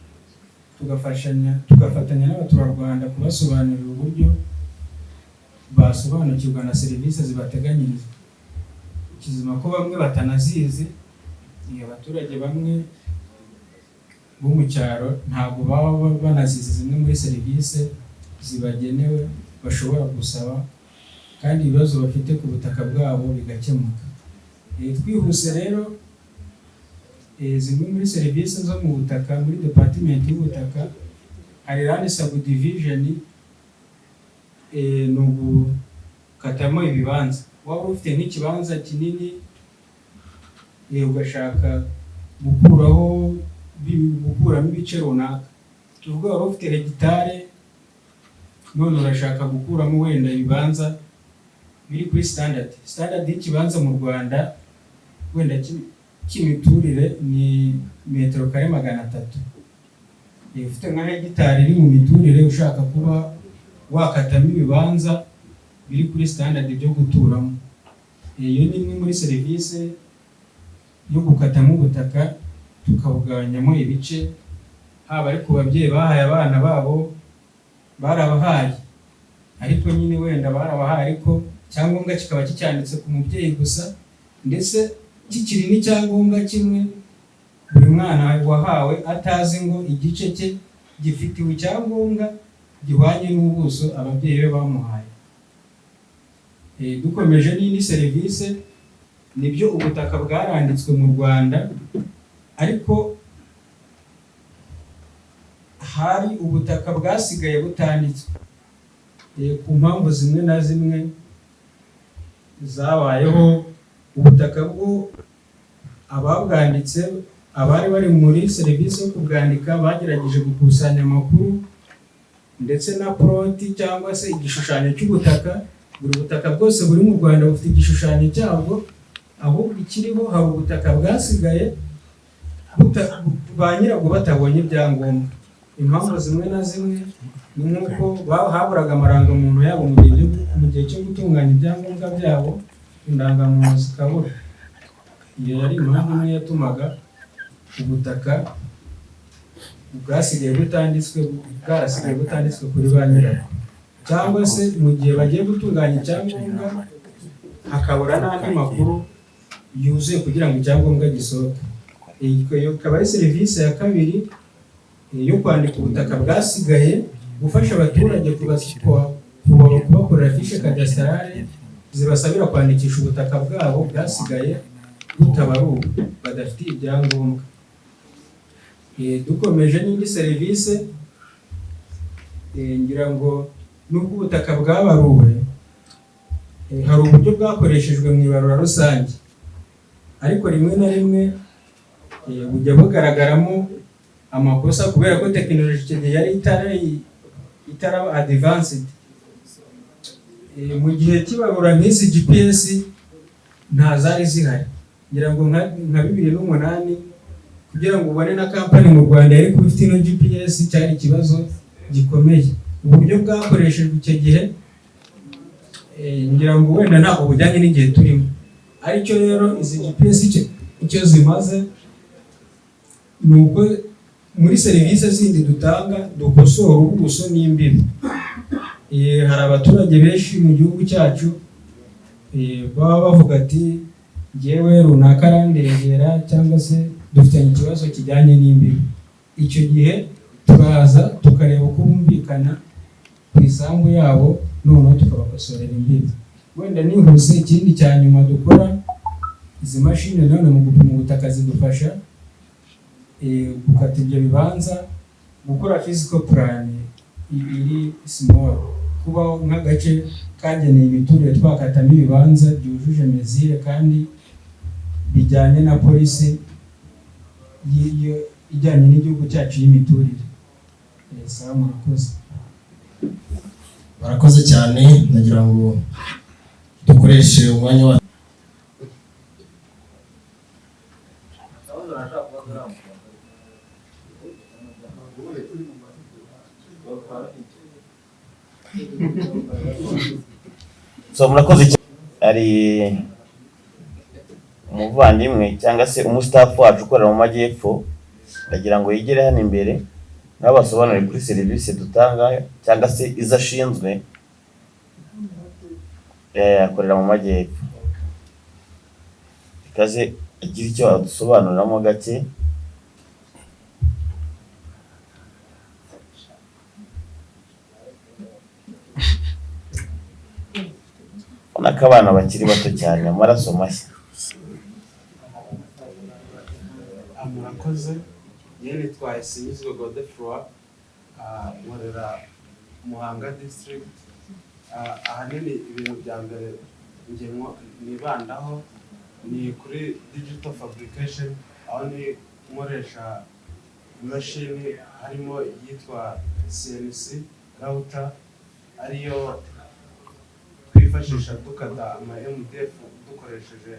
tugafatanya n'abaturarwanda kubasobanurira uburyo basobanukirwa na serivisi zibateganyirizwa. Kizima ko bamwe batanazizi, abaturage bamwe bo mu cyaro ntabwo baba banazizi zimwe muri serivisi zibagenewe bashobora gusaba, kandi ibibazo bafite ku butaka bwabo bigakemuka. Twihuse rero, zimwe muri serivisi zo mu butaka muri department y'ubutaka hari Land Subdivision, ni ugukatamo ibibanza. Waba ufite nk'ikibanza kinini ugashaka gukuramo ibice runaka, tuvuga waba ufite hegitare none urashaka gukuramo wenda ibibanza biri kuri standard y'ikibanza mu Rwanda wenda cy'imiturire ni metero kare 300. Ufite nka hegitare iri mu miturire ushaka kuba wakatamo ibibanza biri kuri standard byo guturamo, iyo ni imwe muri serivisi yo gukatamo ubutaka tukabugabanyamo ibice, haba ari ku babyeyi bahaye abana babo barabahaye, ariko nyine wenda barabahaye ariko cyangombwa kikaba kicyanditse ku mubyeyi gusa, ndetse kikiri n'icyangombwa kimwe buri mwana wahawe atazi ngo igice cye gifitiwe icyangombwa gihwanye n'ubuso ababyeyi be bamuhaye. Dukomeje n'indi serivisi, nibyo ubutaka bwaranditswe mu Rwanda, ariko hari ubutaka bwasigaye butanditswe ku mpamvu zimwe na zimwe zabayeho. Ubutaka bwo ababwanditse, abari bari muri serivisi yo kubwandika bagerageje gukusanya amakuru ndetse na ploti cyangwa se igishushanyo cy'ubutaka. Buri butaka bwose buri mu Rwanda bufite igishushanyo cyabwo, ahubwo ikiriho hari ubutaka bwasigaye ba nyirabwo batabonye ibyangombwa. impamvu zimwe na zimwe ni nk'uko haburaga amarangamuntu yabo mu gihe cyo gutunganya ibyangombwa byabo, indangamuntu zikabura. Iyo yari impamvu imwe yatumaga ubutaka bwarasigaye butanditswe kuri ba nyirabwo, cyangwa se mu gihe bagiye gutunganya icyangombwa hakabura n'andi makuru yuzuye kugira ngo icyangombwa gisohoke. Iyo ikaba ari serivisi ya kabiri yo kwandika ubutaka bwasigaye, gufasha abaturage kubakorera fishe kadasitarale zibasabira kwandikisha ubutaka bwabo bwasigaye butabaruwe badafite ibyangombwa. Dukomeje n'indi serivisi, ngira ngo nubwo ubutaka bwabaruwe hari uburyo bwakoreshejwe mu ibarura rusange, ariko rimwe na rimwe bujya bugaragaramo amakosa kubera ko tekinoloji icyo gihe yari itaraba advanced. Mu gihe cy'ibarura nk'izi GPS nta zari zihari, ngira ngo nka 2008 kugira ngo ubone na kampani mu Rwanda yari kuba ifite ino GPS cyari ikibazo gikomeye. Uburyo bwakoreshejwe icyo gihe ngira ngo wenda ntabwo bujyanye n'igihe turimo, aricyo rero izi GPS icyo zimaze ni uko muri serivisi zindi dutanga dukosora ubuso n'imbibi. Hari abaturage benshi mu gihugu cyacu baba bavuga ati ngewe runaka arandengera cyangwa se dufitanye ikibazo kijyanye n'imbibi. Icyo gihe turaza tukareba uko bumvikana ku isambu yabo, noneho tukabakosorera imbibi. Wenda nihuse, ikindi cya nyuma dukora, izi mashini none mu gupima ubutaka zidufasha gukata ibyo bibanza, gukora physical plan iri small, kuba nk'agace kageneye imiturire twakatamo ibibanza byujuje mezire kandi bijyanye na polisi ijyanye n'igihugu cyacu y'imiturire. Sawa, murakoze. Barakoze cyane, nagira ngo dukoreshe umwanya wa murakoze cyane. Ari umuvandimwe cyangwa se umustafu wacu ukorera mu majyepfo, ndagira ngo yigere hano imbere n'abasobanurire kuri serivisi dutanga cyangwa se izo ashinzwe. Akorera mu majyepfo, ikaze agira icyo adusobanuriramo gake. Ubona ko abana bakiri bato cyane, amaraso mashya. Murakoze. Yene twaye Sinizwe Godefroid, nkorera Muhanga district. Ahanini ibintu bya mbere nibandaho ni kuri digital fabrication, aho ni nkoresha imashini harimo yitwa CNC router, ariyo twifashisha dukata ama MDF dukoresheje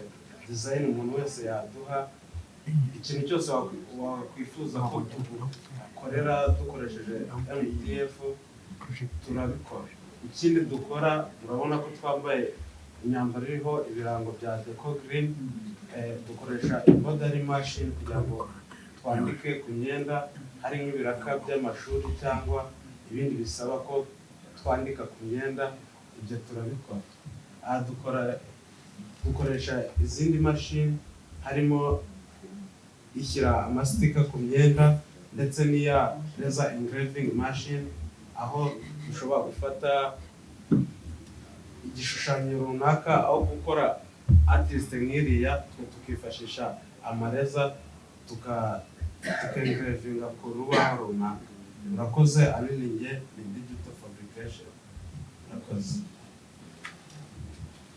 design umuntu wese yaduha. Ikintu cyose wakwifuza ko dukorera dukoresheje MDF turabikora. Ikindi dukora, murabona ko twambaye imyambaro iriho ibirango bya Deco Green. Dukoresha embroidery machine kugira ngo twandike ku myenda, hari nk'ibiraka by'amashuri cyangwa ibindi bisaba ko twandika ku myenda, ibyo turabikora. Dukoresha izindi mashine, harimo ishyira amastika ku myenda ndetse n'iya laser engraving machine, aho dushobora gufata igishushanyo runaka, aho gukora artist nk'iriya tukifashisha amareza tukengravinga ku rubaho runaka. Murakoze. Abininge ni digital fabrication. Murakoze.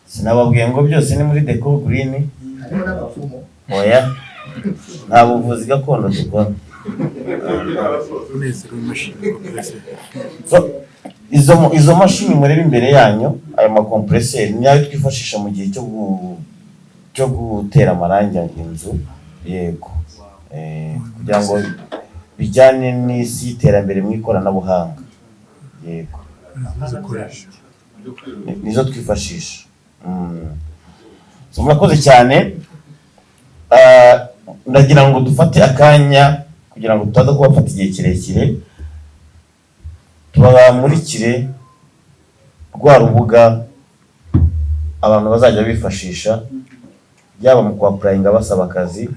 Sinababwiye ngo byose ni muri Deco Green. Harimo n'abapfumu. Oya, nta buvuzi gakondo dukora. Izo mashini mureba imbere yanyu, ayo makompreseri ni ayo twifashisha mu gihe cyo gutera amarangi inzu. Yego, kugira ngo bijyanye n'isi y'iterambere mu ikoranabuhanga. Yego, nizo twifashisha. So murakoze cyane. Ndagira ngo dufate akanya kugira ngo tutaza kubafata igihe kirekire, tubamurikire rwa rubuga abantu bazajya bifashisha byaba mu kwapurayinga basaba akazi,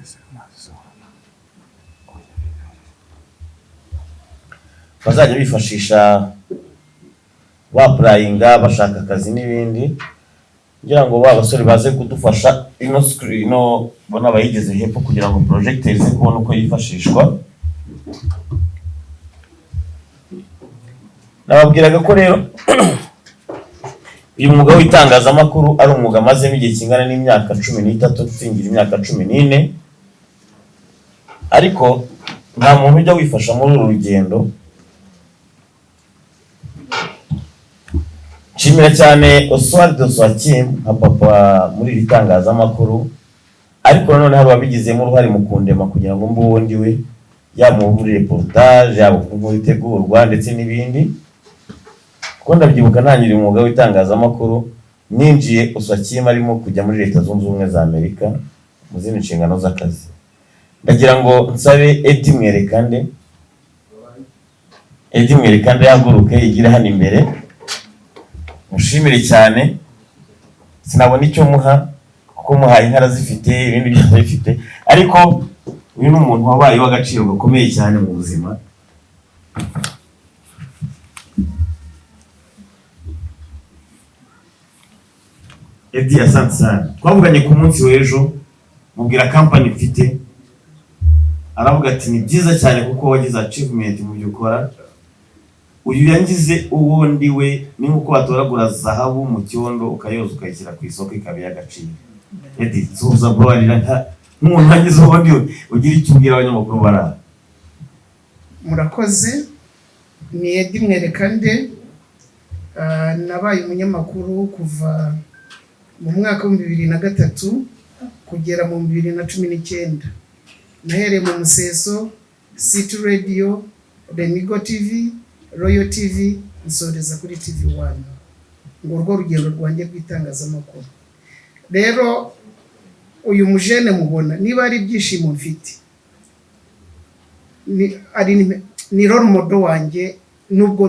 bazajya bifashisha bapurayinga bashaka akazi n'ibindi, kugira ngo ba basore baze kudufasha ino bona bayigeze hepfo kugira ngo projecteur ize kubona uko yifashishwa. Nababwiraga ko rero uyu mwuga w'itangazamakuru ari umwuga mazemo igihe kingana n'imyaka 13 tsingira imyaka 14, ariko nta muntu ujya wifasha muri uru rugendo. Nshimira cyane Oswald Oswakim nka papa muri iri tangazamakuru, ariko nanone hari ababigizemo uruhare mu kundema kugira ngo mbe uwo ndiwe, yaba muri reportage, yaba mu itegurwa ndetse n'ibindi. Kuko ndabyibuka ntangiriye umwuga w'itangazamakuru ninjiye Oswakim arimo kujya muri Leta Zunze Ubumwe za Amerika mu zindi nshingano z'akazi. Ndagira ngo nsabe Eddie Mwerekande yahaguruke yigire hano imbere. Mushimire cyane, sinabona icyo muha kuko muhaye inkara zifite ibindi byose bifite, ariko uyu ni umuntu wabaye w'agaciro gakomeye cyane mu buzima. Eddie, asante sana. Twavuganye ku munsi w'ejo mubwira company mfite, aravuga ati ni byiza cyane kuko wagize achievement mu byo ukora. Uyu yangize uwo ndiwe ni nkuko watoragura zahabu mu cyondo ukayoza ukayishyira ku isoko ikaba y'agaciro. Eddie, suza bro, arira nk'umuntu yangize uwo ndiwe, ugira icyo ubwira abanyamakuru bara. Murakoze. Ni Eddie Mwerekande. Nabaye umunyamakuru kuva mu mwaka wa 2003 kugera mu 2019. Nahereye mu Museso, City Radio, Remigo TV, Royal TV, nsoreza kuri TV1. Ngo urwo rugendo rwanjye rw'itangazamakuru. Rero uyu mujene mubona niba ari byishimo mfite, ni role model wanjye nubwo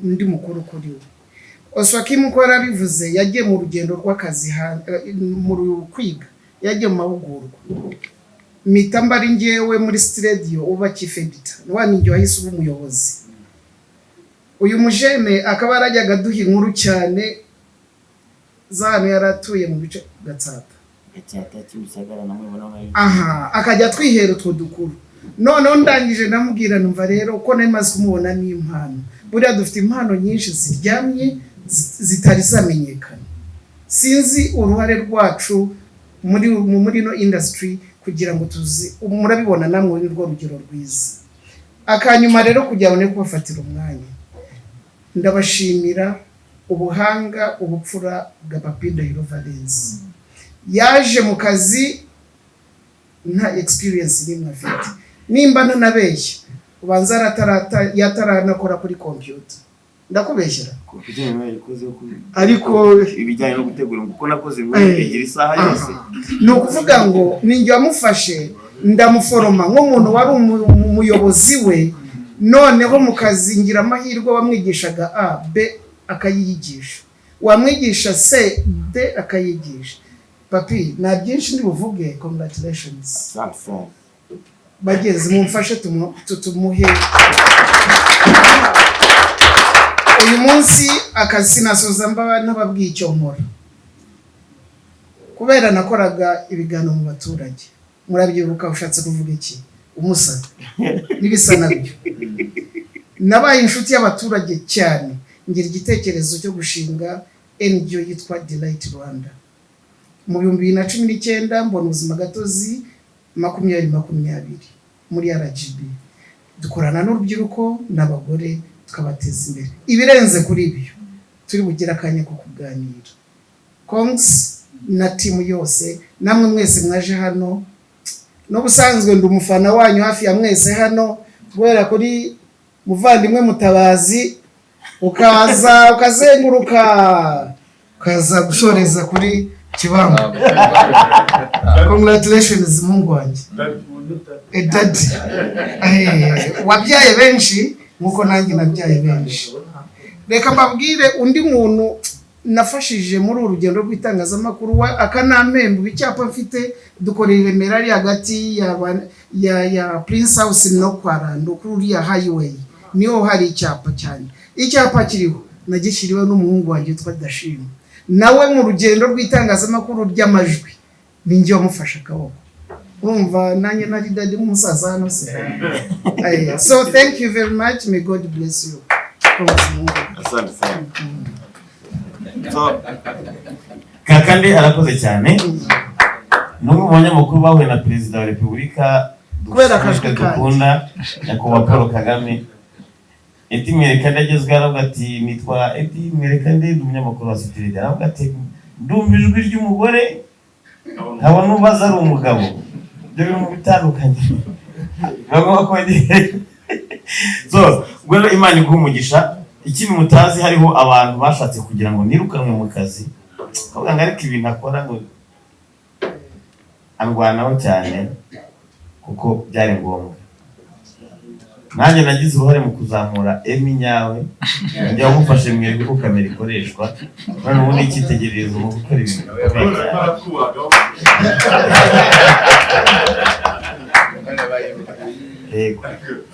ndi mukuru kuri we. Oswakim ko yarabivuze, yagiye mu rugendo rw'akazi mu kwiga, yagiye mu mahugurwa. Mitamba ari ngewe muri studio uba chief editor, wani njye wahise uba umuyobozi. Uyu mujene akaba arajyaga duha inkuru cyane zano yaratuye mu bice Gatsata. Aha, akajya twihera utwo dukuru. Noneho ndangije namubwira numva rero ko namaze kumubona n'impano. Buriya dufite impano nyinshi ziryamye zitari zamenyekana. Sinzi uruhare rwacu muri no industry kugira ngo tuzi, murabibona namwe rwo rugero rwiza. Akanyuma rero kugira ngo kubafatira umwanya, ndabashimira ubuhanga ubupfura bwa Papi Ndahiro Valens. Yaje mu kazi nta experience nimwe afite, nimba ntanabeshya ubanza yataranakora kuri computer. Ndakubeshyira ariko ibijyanye no gutegura kuko nakoze igira isaha yose. Ni ukuvuga ngo ninjye wamufashe ndamuforoma nk'umuntu wari umuyobozi we, noneho mu kazi ngira amahirwe wamwigishaga A B akayigisha, wamwigisha C D akayigisha. Papi, na byinshi ndibuvuge. Congratulations. Bageze mumfashe tumuhe. Uyu munsi akazi nasoza mbaba nababwiye icyo nkora, kubera nakoraga ibiganiro mu baturage. Murabyibuka ushatse kuvuga iki? Umusa nibisa nabyo. Nabaye inshuti y'abaturage cyane, ngira igitekerezo cyo gushinga NGO yitwa Delight Rwanda. Mu 2019 mbona ubuzima gatozi 2020 muri RGB. Dukorana n'urubyiruko n'abagore tukabateza imbere. Ibirenze kuri ibyo turi bugira akanya ko kuganira. Kongs na timu yose, namwe mwese mwaje hano, no busanzwe ndi umufana wanyu hafi ya mwese hano, guhera kuri muvandimwe Mutabazi ukaza ukazenguruka ukaza gusoreza kuri Kibamba. Congratulations Mungu wanjye. Daddy. Wabyaye benshi nkuko nanjye nabyaye benshi. Reka mbabwire undi muntu nafashije muri urugendo rw'itangazamakuru akanampemba icyapa mfite dukorera Remera ari hagati ya Prince House no Kwarando kuri ya highway niho hari icyapa cyane. Icyapa kiriho nagishyiriwe n'umuhungu wanjye witwa Dashima. Nawe mu rugendo rw'itangazamakuru ry'amajwi ninjye wamufasha akaboko. Urumva nanjye nari daddy umusaza hano se. So thank you very much, may God bless you. Asante sana. So Kakande arakoze cyane. N'umwe mu banyamakuru bahuye na Perezida wa Repubulika dukunda nyakubahwa Paul Kagame. Eti Mwerekande agezwe aravuga ati nitwa Eti Mwerekande ndi umunyamakuru wa City aravuga ati ndumva ijwi ry'umugore nkaba nubaza ari umugabo. Ibyo bintu bitandukanye. Bagomba kwegera. So gwero Imana iguha umugisha. Ikindi mutazi hariho abantu bashatse kugira ngo nirukanwe mu kazi. Kavuga ngo ariko ibintu akora ngo angwanaho cyane kuko byari ngombwa. Nanjye nagize uruhare mu kuzamura Emi nyawe njya wamufashe mwebwe ko kamera ikoreshwa none ubundi icyitegererezo mu gukora ibintu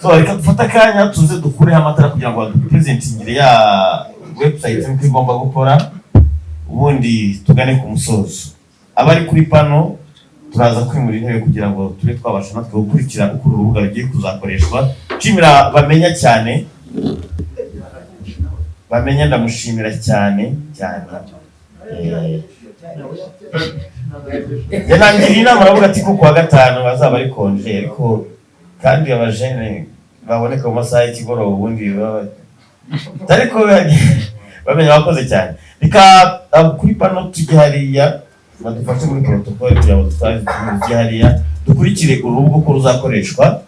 so reka dufate akanya tuze dukureho amatara kugira ngo badupresentingire ya website nuko igomba gukora ubundi tugane ku musozo. Abari kuri pano turaza kwimura intebe kugira ngo tube twabasha natwe gukurikira uko urubuga rugiye kuzakoreshwa. Nshimira bamenya cyane bamenya ndamushimira cyane yanangira inama aravuga ati ko kuwa gatanu bazaba ari konje ariko kandi abajene baboneka mu masaha y'ikigoroba ubundi ariko bamenya bakoze cyane. Reka kuri pano tujye hariya badufashe muri protocol kugira ngo tutari hariya dukurikire urubuga ko ruzakoreshwa